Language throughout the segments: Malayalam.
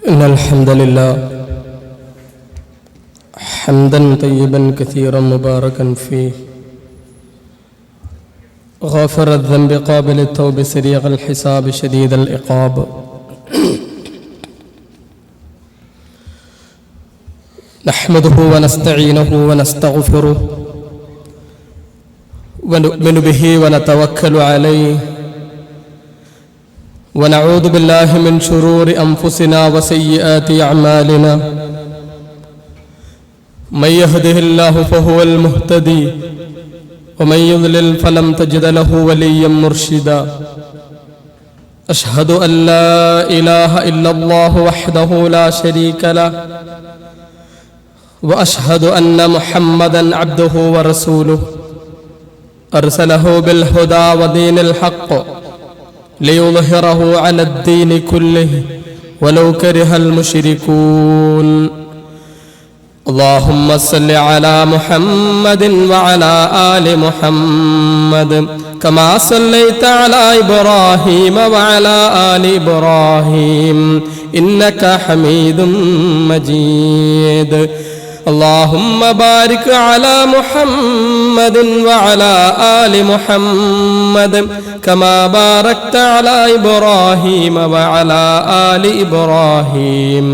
إن الحمد لله حمدا طيبا كثيرا مباركا فيه غافر الذنب قابل التوب سريع الحساب شديد العقاب نحمده ونستعينه ونستغفره ونؤمن به ونتوكل عليه ونعوذ بالله من شرور أنفسنا وسيئات أعمالنا من يهده الله فهو المهتدي ومن يضلل فلن تجد له وليا مرشدا أشهد أن لا إله إلا الله وحده لا شريك له وأشهد أن محمدا عبده ورسوله أرسله بالهدى ودين الحق ليظهره على الدين كله ولو كره المشركون اللهم صل على محمد وعلى آل محمد كما صليت على إبراهيم وعلى آل إبراهيم إنك حميد مجيد اللهم بارك على محمد وعلى آل محمد كما باركت على إبراهيم وعلى آل إبراهيم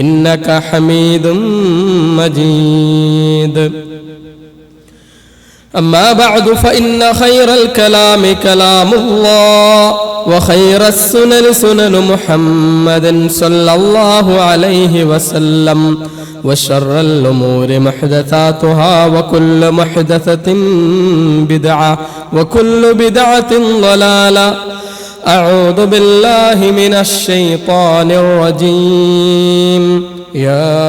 إنك حميد مجيد أما بعد فإن خير الكلام كلام الله وخير السنن سنن محمد صلى الله عليه وسلم وشر الأمور محدثاتها وكل محدثة بدعة وكل بدعة ضلالة أعوذ بالله من الشيطان الرجيم يا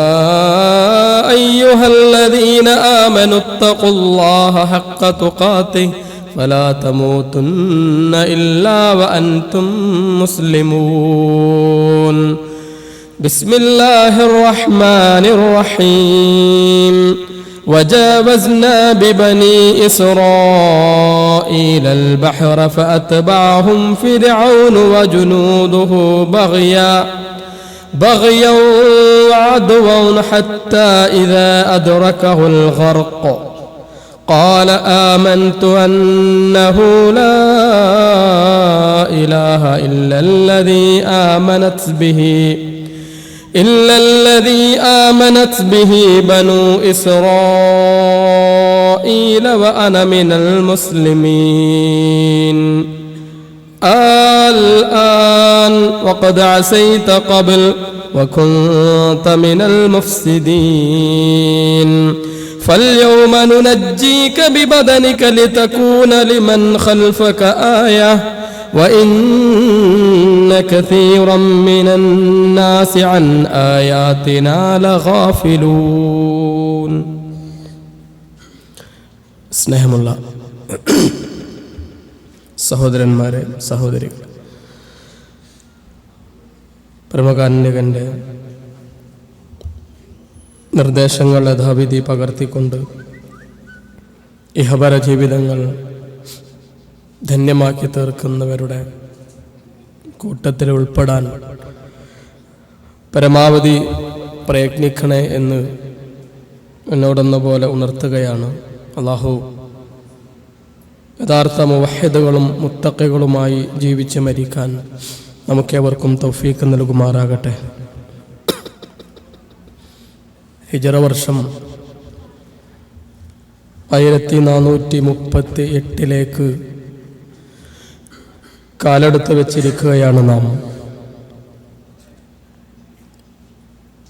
أيها الذين آمنوا اتقوا الله حق تقاته فلا تموتن إلا وأنتم مسلمون بسم الله الرحمن الرحيم وجاوزنا ببني إسرائيل البحر فأتبعهم فرعون وجنوده بغيا وعدوا حتى إذا أدركه الغرق قال آمنت أنه لا إله إلا الذي آمنت به بنو إسرائيل وأنا من المسلمين الآن وقد عصيت قبل وكنت من المفسدين فاليوم ننجيك ببدنك لتكون لمن خلفك آية وإن كثيرا من الناس عن آياتنا لغافلون സ്നേഹമുള്ള സഹോദരന്മാരെ സഹോദരികൾ, പരമകാരുണ്യകന്റെ നിർദ്ദേശങ്ങൾ യഥാവിധി പകർത്തിക്കൊണ്ട് ഇഹപര ജീവിതങ്ങൾ ധന്യമാക്കി തീർക്കുന്നവരുടെ കൂട്ടത്തിൽ ഉൾപ്പെടാൻ പരമാവധി പ്രയത്നിക്കണേ എന്ന് എന്നോടെന്ന പോലെ ഉണർത്തുകയാണ്. അല്ലാഹു യഥാർത്ഥ മുവഹ്ഹിദുകളും മുത്തഖികളുമായി ജീവിച്ച് മരിക്കാൻ നമുക്കേവർക്കും തൗഫീഖ് നൽകുമാറാകട്ടെ. ഹിജറ വർഷം 1438 കാലെടുത്ത് വെച്ചിരിക്കുകയാണ് നാം.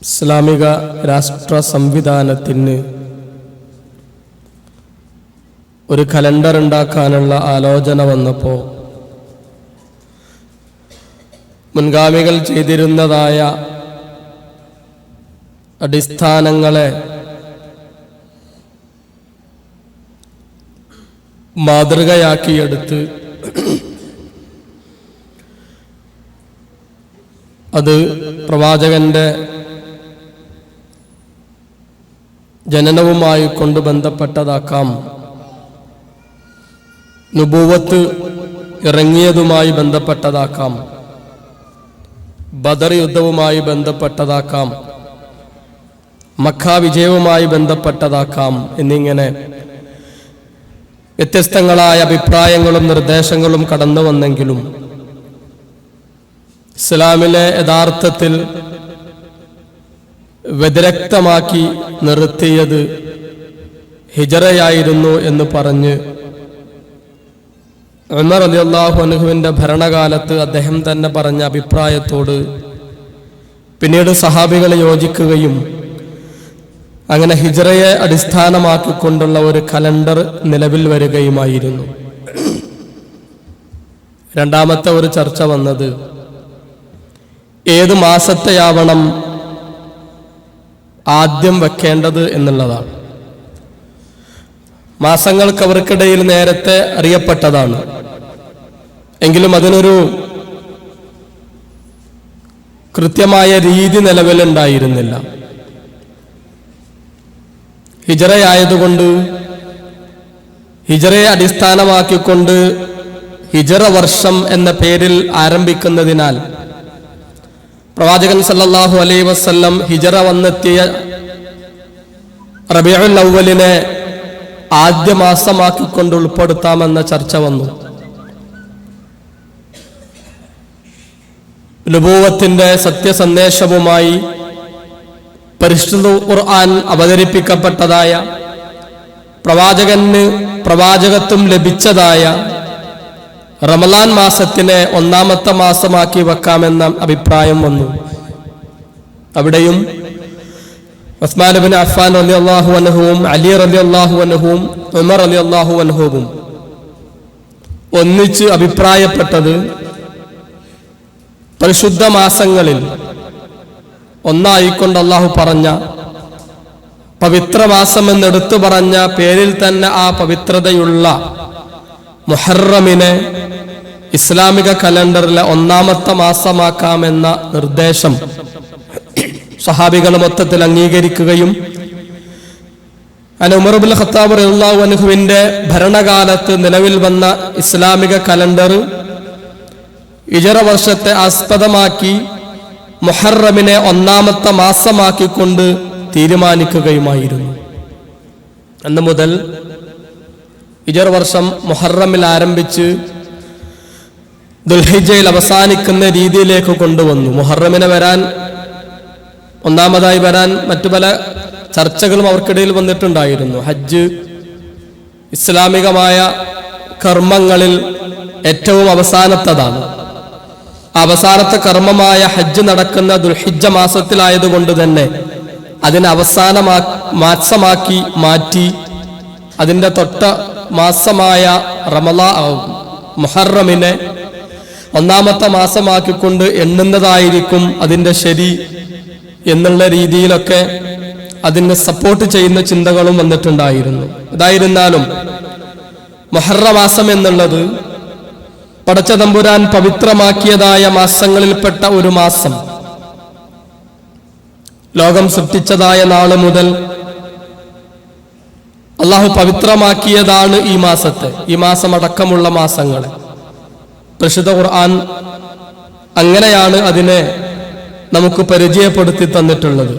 ഇസ്ലാമിക രാഷ്ട്ര സംവിധാനത്തിന് ഒരു കലണ്ടർ ഉണ്ടാക്കാനുള്ള ആലോചന വന്നപ്പോൾ മുൻഗാമികൾ ചെയ്തിരുന്നതായ അടിസ്ഥാനങ്ങളെ മാതൃകയാക്കിയെടുത്ത് അത് പ്രവാചകന്റെ ജനനവുമായി കൊണ്ട് ബന്ധപ്പെട്ടതാക്കാം, നുബുവത്ത് ഇറങ്ങിയതുമായി ബന്ധപ്പെട്ടതാക്കാം. ബദർ യുദ്ധവുമായി ബന്ധപ്പെട്ടതാക്കാം, മക്ക വിജയവുമായി ബന്ധപ്പെട്ടതാക്കാം എന്നിങ്ങനെ വ്യത്യസ്തങ്ങളായ അഭിപ്രായങ്ങളും നിർദ്ദേശങ്ങളും കടന്നു വന്നെങ്കിലും ഇസ്ലാമിലെ യഥാർത്ഥത്തിൽ വ്യതിരക്തമാക്കി നിർത്തിയത് ഹിജറയായിരുന്നു എന്ന് പറഞ്ഞ് ഉമർ റളിയല്ലാഹു അൻഹുവിന്റെ ഭരണകാലത്ത് അദ്ദേഹം തന്നെ പറഞ്ഞ അഭിപ്രായത്തോട് പിന്നീട് സഹാബികൾ യോജിക്കുകയും അങ്ങനെ ഹിജറയെ അടിസ്ഥാനമാക്കിക്കൊണ്ടുള്ള ഒരു കലണ്ടർ നിലവിൽ വരികയുമായിരുന്നു. രണ്ടാമത്തെ ഒരു ചർച്ച വന്നത് ഏത് മാസത്തെയാവണം ആദ്യം വെക്കേണ്ടത് എന്നുള്ളതാണ്. മാസങ്ങൾക്ക് അവർക്കിടയിൽ നേരത്തെ അറിയപ്പെട്ടതാണ്, എങ്കിലും അതിനൊരു കൃത്യമായ രീതി നിലവിലുണ്ടായിരുന്നില്ല. ഹിജറയായതുകൊണ്ട് ഹിജറയെ അടിസ്ഥാനമാക്കിക്കൊണ്ട് ഹിജറ വർഷം എന്ന പേരിൽ ആരംഭിക്കുന്നതിനാൽ പ്രവാചകൻ സല്ലല്ലാഹു അലൈഹി വസല്ലം ഹിജറ വന്നെത്തിയ റബീഉൽ അവ്വലിനെ ആദ്യ മാസമാക്കിക്കൊണ്ട് ഉൾപ്പെടുത്താമെന്ന ചർച്ച വന്നു. നുബൂവത്തിന്റെ സത്യസന്ദേശവുമായി പരിശുദ്ധ ഖുർആൻ അവതരിപ്പിക്കപ്പെട്ടതായ, പ്രവാചകന് പ്രവാചകത്വം ലഭിച്ചതായ റമളാൻ മാസത്തിനെ ഒന്നാമത്തെ മാസമാക്കി വെക്കാമെന്ന അഭിപ്രായം വന്നു. അവിടെയും ഉസ്മാൻ ഇബ്നു അഫ്ഫാൻ റളിയല്ലാഹു അൻഹുവും അലി റളിയല്ലാഹു അൻഹുവും ഉമർ റളിയല്ലാഹു അൻഹുവും ഒന്നിച്ച് അഭിപ്രായപ്പെട്ടത് പരിശുദ്ധ മാസങ്ങളിൽ ഒന്നായിക്കൊണ്ട് അള്ളാഹു പറഞ്ഞ പവിത്രമാസം എന്നെടുത്തു പറഞ്ഞ പേരിൽ തന്നെ ആ പവിത്രതയുള്ള മുഹറമിനെ ഇസ്ലാമിക കലണ്ടറിലെ ഒന്നാമത്തെ മാസമാക്കാമെന്ന നിർദ്ദേശം സഹാബികൾ മൊത്തത്തിൽ അംഗീകരിക്കുകയും ഉമർ ഇബ്നുൽ ഖത്താബ് റളിയല്ലാഹു അൻഹുവിന്റെ ഭരണകാലത്ത് നിലവിൽ വന്ന ഇസ്ലാമിക കലണ്ടർ ഹിജറ വർഷത്തെ ആസ്പദമാക്കി മുഹറമിനെ ഒന്നാമത്തെ മാസമാക്കിക്കൊണ്ട് തീരുമാനിക്കുകയുമായിരുന്നു. അന്ന് മുതൽ ഹിജറ വർഷം മുഹറമിൽ ആരംഭിച്ച് ദുൽഹിജ്ജയിൽ അവസാനിക്കുന്ന രീതിയിലേക്ക് കൊണ്ടുവന്നു. മുഹറമിനെ ഒന്നാമതായി വരാൻ മറ്റു പല ചർച്ചകളും അവർക്കിടയിൽ വന്നിട്ടുണ്ടായിരുന്നു. ഹജ്ജ് ഇസ്ലാമികമായ കർമ്മങ്ങളിൽ ഏറ്റവും അവസാനത്തതാണ്. അവസാനത്തെ കർമ്മമായ ഹജ്ജ് നടക്കുന്ന ദുൽഹിജ്ജ മാസത്തിലായതുകൊണ്ട് തന്നെ അതിനെ അവസാന മാസമാക്കി മാറ്റി അതിൻ്റെ തൊട്ട മാസമായ മുഹറമിനെ ഒന്നാമത്തെ മാസമാക്കിക്കൊണ്ട് എണ്ണുന്നതായിരിക്കും അതിൻ്റെ ശരി എന്നുള്ള രീതിയിലൊക്കെ അതിനെ സപ്പോർട്ട് ചെയ്യുന്ന ചിന്തകളും വന്നിട്ടുണ്ടായിരുന്നു. ഏതായിരുന്നാലും മുഹറം മാസം എന്നുള്ളത് പടച്ച തമ്പുരാൻ പവിത്രമാക്കിയതായ മാസങ്ങളിൽപ്പെട്ട ഒരു മാസം. ലോകം സൃഷ്ടിച്ചതായ നാള് മുതൽ അള്ളാഹു പവിത്രമാക്കിയതാണ് ഈ മാസത്തെ, ഈ മാസം അടക്കമുള്ള മാസങ്ങളെ. പരിശുദ്ധ ഖുർആൻ അങ്ങനെയാണ് അതിനെ നമുക്ക് പരിചയപ്പെടുത്തി തന്നിട്ടുള്ളത്.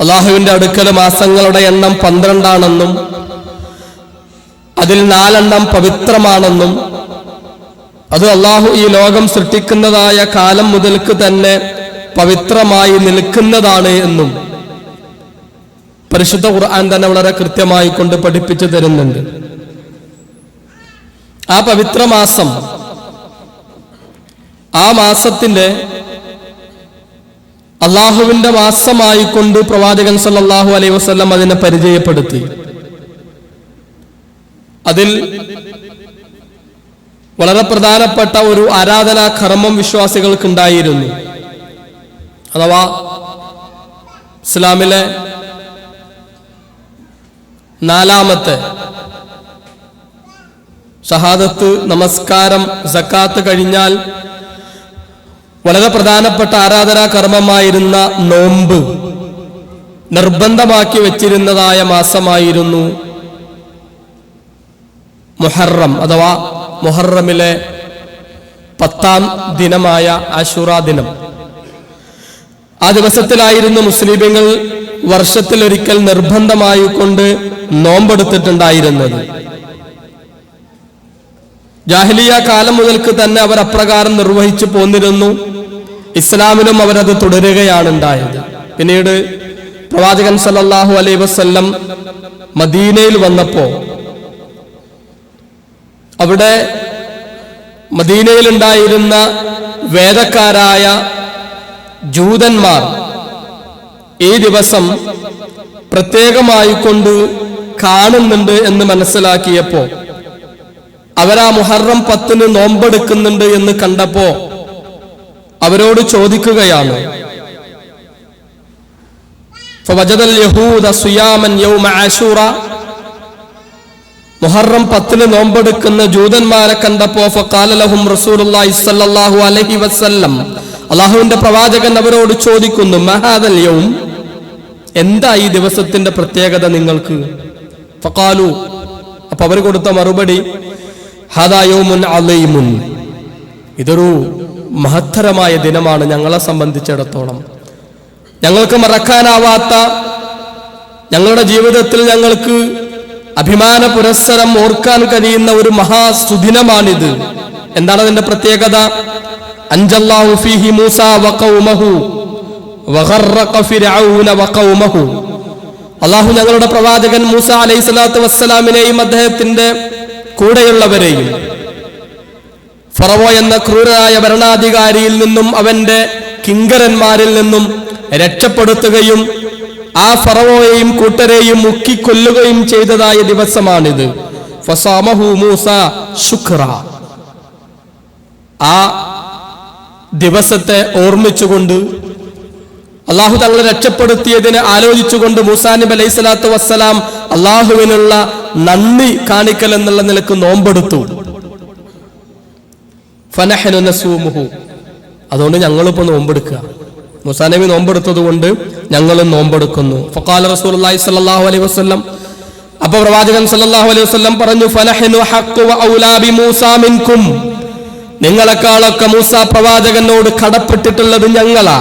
അള്ളാഹുവിന്റെ അടുക്കൽ മാസങ്ങളുടെ എണ്ണം 12 അതിൽ 4 പവിത്രമാണെന്നും അത് അള്ളാഹു ഈ ലോകം സൃഷ്ടിക്കുന്നതായ കാലം മുതൽക്ക് തന്നെ പവിത്രമായി നിൽക്കുന്നതാണ് എന്നും പരിശുദ്ധ ഖുർആൻ തന്നെ വളരെ കൃത്യമായി കൊണ്ട് പഠിപ്പിച്ചു തരുന്നുണ്ട്. ആ പവിത്ര മാസം, ആ മാസത്തിന്റെ അള്ളാഹുവിന്റെ മാസമായിക്കൊണ്ട് പ്രവാചകൻ സല്ലല്ലാഹു അലൈഹി വസല്ലം അതിനെ പരിചയപ്പെടുത്തി. അതിൽ വളരെ പ്രധാനപ്പെട്ട ഒരു ആരാധനാ കർമ്മം വിശ്വാസികൾക്കുണ്ടായിരുന്നു. അഥവാ ഇസ്ലാമിലെ 4ാമത്തെ ഷഹാദത്ത്, നമസ്കാരം, സക്കാത്ത് കഴിഞ്ഞാൽ വളരെ പ്രധാനപ്പെട്ട ആരാധനാ കർമ്മമായിരുന്ന നോമ്പ് നിർബന്ധമാക്കി വെച്ചിരുന്നതായ മാസമായിരുന്നു മുഹറം. അഥവാ മുഹറമിലെ 10ാം ദിനമായ ആശുറ ദിനം. ആ ദിവസത്തിലായിരുന്നു മുസ്ലിമീങ്ങൾ വർഷത്തിലൊരിക്കൽ നിർബന്ധമായി കൊണ്ട് നോമ്പെടുത്തിട്ടുണ്ടായിരുന്നത്. ജാഹിലിയ കാലം മുതൽക്ക് തന്നെ അവർ അപ്രകാരം നിർവഹിച്ചു പോന്നിരുന്നു. ഇസ്ലാമിലും അവരത് തുടരുകയാണ് ഉണ്ടായത്. പിന്നീട് പ്രവാചകൻ സല്ലല്ലാഹു അലൈഹി വസല്ലം മദീനയിൽ വന്നപ്പോ അവിടെ മദീനയിലുണ്ടായിരുന്ന വേദക്കാരായ ജൂതന്മാർ ഈ ദിവസം പ്രത്യേകമായി കൊണ്ട് കാണുന്നുണ്ട് എന്ന് മനസ്സിലാക്കിയപ്പോ അവരാ മുഹറം 10 നോമ്പെടുക്കുന്നുണ്ട് എന്ന് കണ്ടപ്പോ അവരോട് ചോദിക്കുകയാണ്, ഫവജദൽ യഹൂദ സിയാമൻ യൗമ ആശൂറ, മുഹറം 10 നോമ്പെടുക്കുന്ന ജൂതന്മാരെ കണ്ടപ്പോ ഫഖാല ലഹും റസൂലുള്ളാഹി സ്വല്ലല്ലാഹു അലൈഹി വസല്ലം, അല്ലാഹുവിന്റെ പ്രവാചകൻ അവരോട് ചോദിക്കുന്നു, മഹാദൽ യൗം, എന്താ ഈ ദിവസത്തിന്റെ പ്രത്യേകത നിങ്ങൾക്ക്? ഫഖാലു, അപ്പൊ അവർ കൊടുത്ത മറുപടി, ഹാദാ യൗമുൻ അലീമുൻ, ഇതൊരു മഹത്തരമായ ദിനമാണ് ഞങ്ങളെ സംബന്ധിച്ചിടത്തോളം. ഞങ്ങൾക്ക് മറക്കാനാവാത്ത, ഞങ്ങളുടെ ജീവിതത്തിൽ ഞങ്ങൾക്ക് അഭിമാന പുരസ്സരം ഓർക്കാൻ കഴിയുന്ന ഒരു മഹാസുദിനമാണിത്. എന്താണ് അതിന്റെ പ്രത്യേകത? അൻജല്ലാഹു ഫീഹി മൂസ വഖൗമഹു വഗറഖ ഫിർഔന വഖൗമഹു. അല്ലാഹു ഞങ്ങളുടെ പ്രവാചകൻ മൂസ അലൈഹിസ്സലാത്തു വസ്സലാമിനെയും അദ്ദേഹത്തിന്റെ കൂടെയുള്ളവരെയും ഫറവോ എന്ന ക്രൂരനായ ഭരണാധികാരിയിൽ നിന്നും അവന്റെ കിങ്കരന്മാരിൽ നിന്നും രക്ഷപ്പെടുത്തുകയും ആ ഫറവോയെയും കൂട്ടരെയും മുക്കിക്കൊല്ലുകയും ചെയ്തതായ ദിവസമാണിത്. ഫസാമഹു മൂസ ശുക്ര. ആ ദിവസത്തെ ഓർമ്മിച്ചുകൊണ്ട്, അള്ളാഹു തങ്ങളെ രക്ഷപ്പെടുത്തിയതിനെ ആലോചിച്ചുകൊണ്ട് മൂസാ നബി അലൈഹി സ്വലാത്തു വസ്സലാം അള്ളാഹുവിനുള്ള നന്ദി കാണിക്കൽ എന്നുള്ള നിലക്ക് നോമ്പെടുത്തു. ഫനഹ്നു നസൂമുഹു, അതുകൊണ്ട് ഞങ്ങളിപ്പോ നോമ്പെടുക്കുക. മൂസാ നബി നോമ്പെടുത്തത് കൊണ്ട് ഞങ്ങളും നോമ്പെടുക്കുന്നു. ഫഖാല റസൂലുള്ളാഹി സ്വല്ലല്ലാഹു അലൈഹി വസല്ലം, അപ്പോൾ പ്രവാചകൻ സ്വല്ലല്ലാഹു അലൈഹി വസല്ലം പറഞ്ഞു, ഫനഹ്നു ഹഖ്ഖു വഔലാ ബിമൂസാ മിൻകും, നിങ്ങളെക്കാളൊക്കെ മൂസാ പ്രവാചകനോട് കടപ്പെട്ടിട്ടുള്ളത് ഞങ്ങളാ.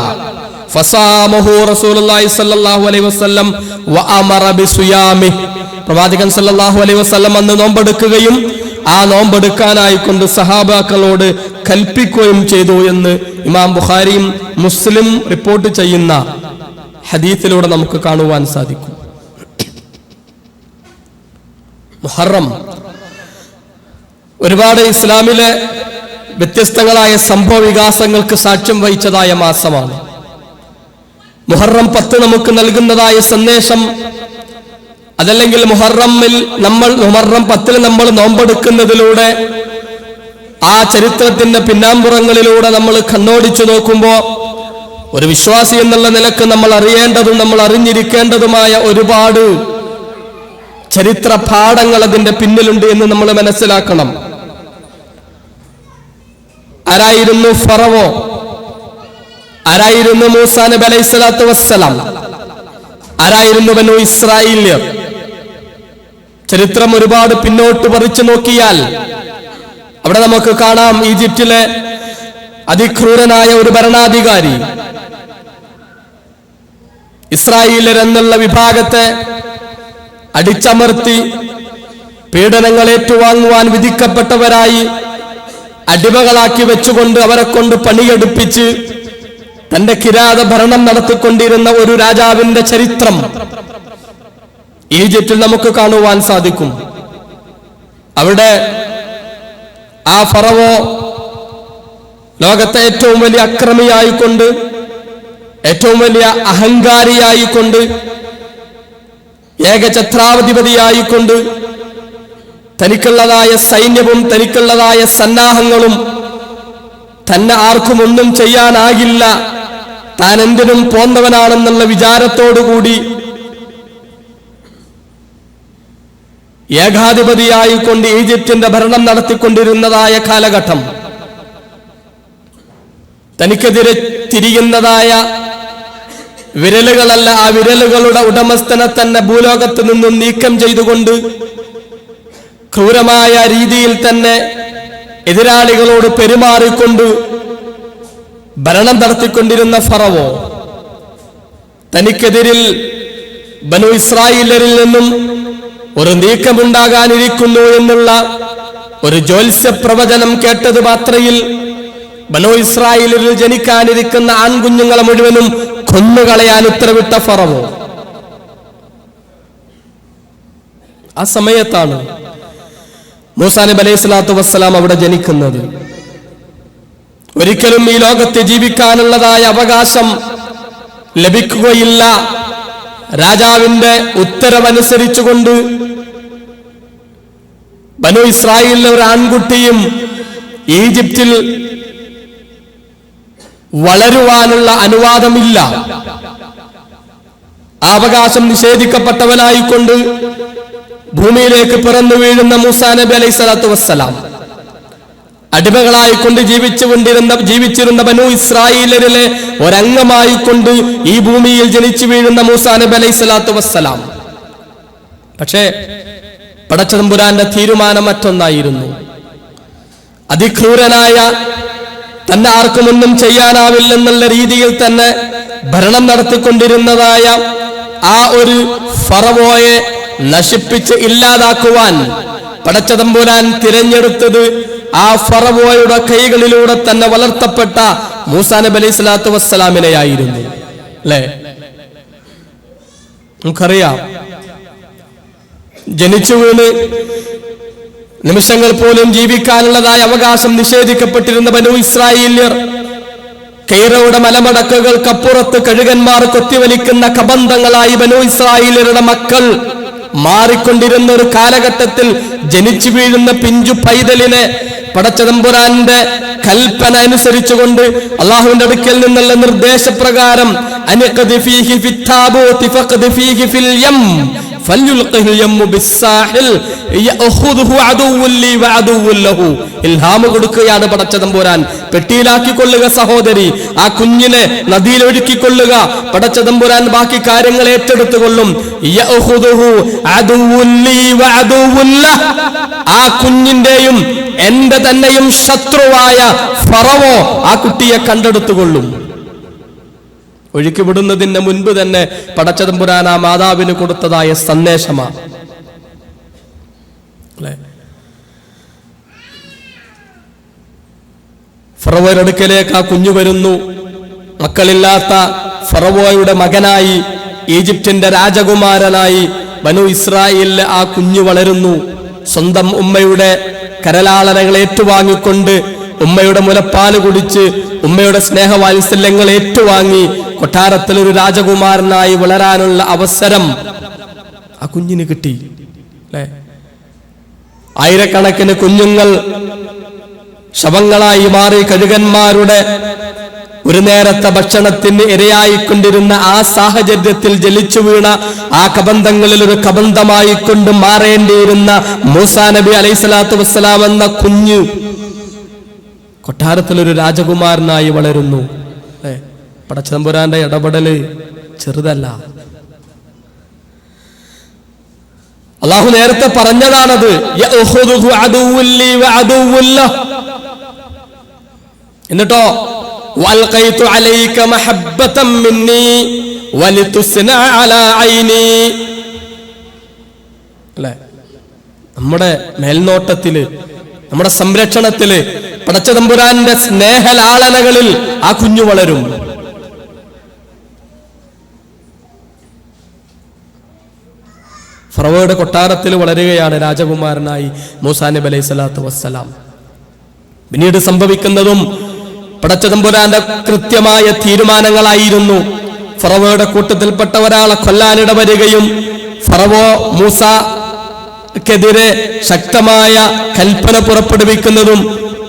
ഫസാമഹു റസൂലുള്ളാഹി സ്വല്ലല്ലാഹു അലൈഹി വസല്ലം വഅമറ ബിസിയാമിഹി, പ്രവാചകൻ സ്വല്ലല്ലാഹു അലൈഹി വസല്ലം അന്ന് നോമ്പെടുക്കുകയും ആ നോമ്പെടുക്കാനായിക്കൊണ്ട് സഹാബാക്കളോട് കൽപ്പിക്കുകയും ചെയ്തു എന്ന് ഇമാം ബുഖാരിയും മുസ്ലിം റിപ്പോർട്ട് ചെയ്യുന്ന ഹദീസിലൂടെ നമുക്ക് കാണുവാൻ സാധിക്കും. മുഹറം ഒരുപാട് ഇസ്ലാമിലെ വ്യത്യസ്തങ്ങളായ സംഭവ വികാസങ്ങൾക്ക് സാക്ഷ്യം വഹിച്ചതായ മാസമാണ്. മുഹറം 10 നമുക്ക് നൽകുന്നതായ സന്ദേശം, അതല്ലെങ്കിൽ മുഹറം 10 നമ്മൾ നോമ്പെടുക്കുന്നതിലൂടെ ആ ചരിത്രത്തിന്റെ പിന്നാമ്പുറങ്ങളിലൂടെ നമ്മൾ കണ്ണോടിച്ചു നോക്കുമ്പോൾ ഒരു വിശ്വാസി എന്നുള്ള നിലക്ക് നമ്മൾ അറിയേണ്ടതും നമ്മൾ അറിഞ്ഞിരിക്കേണ്ടതുമായ ഒരുപാട് ചരിത്ര പാഠങ്ങൾ അതിന്റെ പിന്നിലുണ്ട് എന്ന് നമ്മൾ മനസ്സിലാക്കണം. ആരായിരുന്നു ഫറവോ? ആരായിരുന്നു മൂസാ നബി അലൈഹി സ്വലാത്തു വസ്സലാം? ആരായിരുന്നു ബനൂ ഇസ്രായേല്യർ? ചരിത്രം ഒരുപാട് പിന്നോട്ട് പറിച്ചു നോക്കിയാൽ അവിടെ നമുക്ക് കാണാം, ഈജിപ്തിലെ അതിക്രൂരനായ ഒരു ഭരണാധികാരി ഇസ്രായേല്യർ എന്നുള്ള വിഭാഗത്തെ അടിച്ചമർത്തി പീഡനങ്ങൾ ഏറ്റുവാങ്ങുവാൻ വിധിക്കപ്പെട്ടവരായി അടിമകളാക്കി വെച്ചുകൊണ്ട് അവരെ കൊണ്ട് പണിയെടുപ്പിച്ച് തന്റെ കിരാത ഭരണം നടത്തിക്കൊണ്ടിരുന്ന ഒരു രാജാവിന്റെ ചരിത്രം ഈജിപ്തിൽ നമുക്ക് കാണുവാൻ സാധിക്കും. അവിടെ ആ ഫറവോ ലോകത്തെ ഏറ്റവും വലിയ അക്രമിയായിക്കൊണ്ട്, ഏറ്റവും വലിയ അഹങ്കാരിയായിക്കൊണ്ട്, ഏകഛത്രാധിപതിയായിക്കൊണ്ട് തനിക്കുള്ളതായ സൈന്യവും തനിക്കുള്ളതായ സന്നാഹങ്ങളും തന്നെ ആർക്കും ഒന്നും ചെയ്യാനാകില്ല, താൻ എന്തിനും പോന്നവനാണെന്നുള്ള വിചാരത്തോടുകൂടി ഏകാധിപതിയായിക്കൊണ്ട് ഈജിപ്തിന്റെ ഭരണം നടത്തിക്കൊണ്ടിരുന്നതായ കാലഘട്ടം, തനിക്കെതിരെ തിരിയുന്നതായ വിരലുകളല്ല, ആ വിരലുകളുടെ ഉടമസ്ഥനെ തന്നെ ഭൂലോകത്ത് നിന്നും നീക്കം ചെയ്തുകൊണ്ട് ക്രൂരമായ രീതിയിൽ തന്നെ എതിരാളികളോട് പെരുമാറിക്കൊണ്ട് ഭരണം നടത്തിക്കൊണ്ടിരുന്ന ഫറവോ തനിക്കെതിരിൽ ബനു ഇസ്രായേലരിൽ നിന്നും ഒരു നീക്കമുണ്ടാകാനിരിക്കുന്നു എന്നുള്ള ഒരു ജ്യോത്സ്യ പ്രവചനം കേട്ടത് മാത്രയിൽ ബനു ഇസ്രായേലിൽ ജനിക്കാനിരിക്കുന്ന ആൺകുഞ്ഞുങ്ങളെ മുഴുവനും കൊന്നുകളയാൻ ഉത്തരവിട്ട ഫറവോ ആ സമയത്താണ് മൂസാ നബി അലൈഹി സ്വലാത്തു വസ്സലാം അവിടെ ജനിക്കുന്നത്. ഒരിക്കലും ഈ ലോകത്ത് ജീവിക്കാനുള്ളതായ അവകാശം ലഭിക്കുകയില്ല. രാജാവിന്റെ ഉത്തരവനുസരിച്ചുകൊണ്ട് ബനു ഇസ്രായേലിലെ ഒരു ആൺകുട്ടിയും ഈജിപ്തിൽ വളരുവാനുള്ള അനുവാദമില്ല. ആ അവകാശം നിഷേധിക്കപ്പെട്ടവനായിക്കൊണ്ട് ഭൂമിയിലേക്ക് പിറന്നു വീഴുന്ന മൂസാ നബി അലൈഹി സ്വലാത്തു വസ്സലാം അടിമകളായിക്കൊണ്ട് ജീവിച്ചിരുന്ന ബനു ഇസ്രായേലിലെ ഒരംഗമായിക്കൊണ്ട് ഈ ഭൂമിയിൽ ജനിച്ചു വീഴുന്ന മൂസാ നബി അലൈഹി സ്വലാത്തു വസ്സലാം. പക്ഷേ പടച്ചതമ്പുരാന്റെ തീരുമാനം മറ്റൊന്നായിരുന്നു. അതിക്രൂരനായ തന്നെ ആർക്കുമൊന്നും ചെയ്യാനാവില്ലെന്നുള്ള രീതിയിൽ തന്നെ ഭരണം നടത്തിക്കൊണ്ടിരുന്നതായ ആ ഒരു ഫറവോയെ നശിപ്പിച്ച് ഇല്ലാതാക്കുവാൻ പടച്ചതമ്പുരാൻ തിരഞ്ഞെടുത്തത് ആ ഫറവോയുടെ കൈകളിലൂടെ തന്നെ വളർത്തപ്പെട്ട മൂസാ നബി അലൈഹി സ്വലാത്തു വസ്സലാമിനെയായിരുന്നു. അല്ലേ? നമുക്കറിയാം, ജനിച്ചു വീണ് നിമിഷങ്ങൾ പോലും ജീവിക്കാനുള്ളതായ അവകാശം നിഷേധിക്കപ്പെട്ടിരുന്ന ബനു ഇസ്രായേല്യർ കൈറയുടെ മലമടക്കുകൾക്കപ്പുറത്ത് കഴുകന്മാർ കൊത്തിവലിക്കുന്ന കബന്ധങ്ങളായി ബനു ഇസ്രായേല്യരുടെ മക്കൾ മാറിക്കൊണ്ടിരുന്ന ഒരു കാലഘട്ടത്തിൽ ജനിച്ചു വീഴുന്ന പിഞ്ചു പൈതലിനെ പടച്ചതമ്പുരാന്റെ കൽപ്പന അനുസരിച്ചുകൊണ്ട് അള്ളാഹുവിന്റെ അടുക്കൽ നിന്നുള്ള നിർദ്ദേശപ്രകാരം കൊടുക്കുകയാണ് പടച്ചതമ്പുരാൻ. പെട്ടിയിലാക്കിക്കൊള്ളുക സഹോദരി, ആ കുഞ്ഞിനെ നദിയിലൊഴുക്കിക്കൊള്ളുക. പടച്ചതമ്പുരാൻ ബാക്കി കാര്യങ്ങൾ ഏറ്റെടുത്തുകൊള്ളും. ആ കുഞ്ഞിന്റെയും എന്റെ തന്നെയും ശത്രുവായ ഫറവോ ആ കുട്ടിയെ കണ്ടെടുത്തുകൊള്ളും. ഒഴുക്കിവിടുന്നതിന് മുൻപ് തന്നെ പടച്ചതമ്പുരാൻ ആ മാതാവിന് കൊടുത്തതായ സന്ദേശമാണ്. ഫറവോയുടെ അടുക്കലേക്ക് ആ കുഞ്ഞു വരുന്നു. മക്കളില്ലാത്ത ഫറവോയുടെ മകനായി, ഈജിപ്തിന്റെ രാജകുമാരനായി ബനു ഇസ്രായേലിലെ ആ കുഞ്ഞു വളരുന്നു. സ്വന്തം ഉമ്മയുടെ കരലാളനകൾ ഏറ്റുവാങ്ങിക്കൊണ്ട്, ഉമ്മയുടെ മുലപ്പാല് കുടിച്ച്, ഉമ്മയുടെ സ്നേഹവാത്സല്യങ്ങൾ ഏറ്റുവാങ്ങി കൊട്ടാരത്തിൽ ഒരു രാജകുമാരനായി വളരാനുള്ള അവസരം ആ കുഞ്ഞിന് കിട്ടി. അല്ലേ? ആയിരക്കണക്കിന് കുഞ്ഞുങ്ങൾ ശവങ്ങളായി മാറി കഴുകന്മാരുടെ ഒരു നേരത്തെ ഭക്ഷണത്തിന് ഇരയായിക്കൊണ്ടിരുന്ന ആ സാഹചര്യത്തിൽ ജനിച്ചു വീണ ആ കബന്ധങ്ങളിൽ ഒരു കബന്ധമായിക്കൊണ്ട് മാറേണ്ടിയിരുന്ന മൂസാ നബി അലൈഹി സ്വലാത്തു വസ്സലാം എന്ന കുഞ്ഞ് കൊട്ടാരത്തിലൊരു രാജകുമാരനായി വളരുന്നു. പടച്ചതമ്പുരാന്റെ ഇടപെടല് ചെറുതല്ല. അള്ളാഹു നേരത്തെ പറഞ്ഞതാണത്. എന്നിട്ടോ വൽഖൈതു അലൈക മഹബ്ബതൻ മിന്നി വലിതുസ്ന അലാ ഐനി. അല്ലേ? നമ്മുടെ മേൽനോട്ടത്തില്, നമ്മുടെ സംരക്ഷണത്തില്, പടച്ചതമ്പുരാന്റെ സ്നേഹലാളനകളിൽ ആ കുഞ്ഞു വളരും. ഫറവോയുടെ കൊട്ടാരത്തിൽ വളരുകയാണ് രാജകുമാരനായി മൂസാ നബി അലൈഹി സ്വലാത്തു വസ്സലാം. പിന്നീട് സംഭവിക്കുന്നതും പടച്ചതമ്പുരാന്റെ കൃത്യമായ തീരുമാനങ്ങളായിരുന്നു. ഫറവോയുടെ കൂട്ടത്തിൽപ്പെട്ട ഒരാളെ കൊല്ലാനിട വരികയും ഫറവോ മൂസക്കെതിരെ ശക്തമായ കൽപ്പന പുറപ്പെടുവിക്കുന്നതും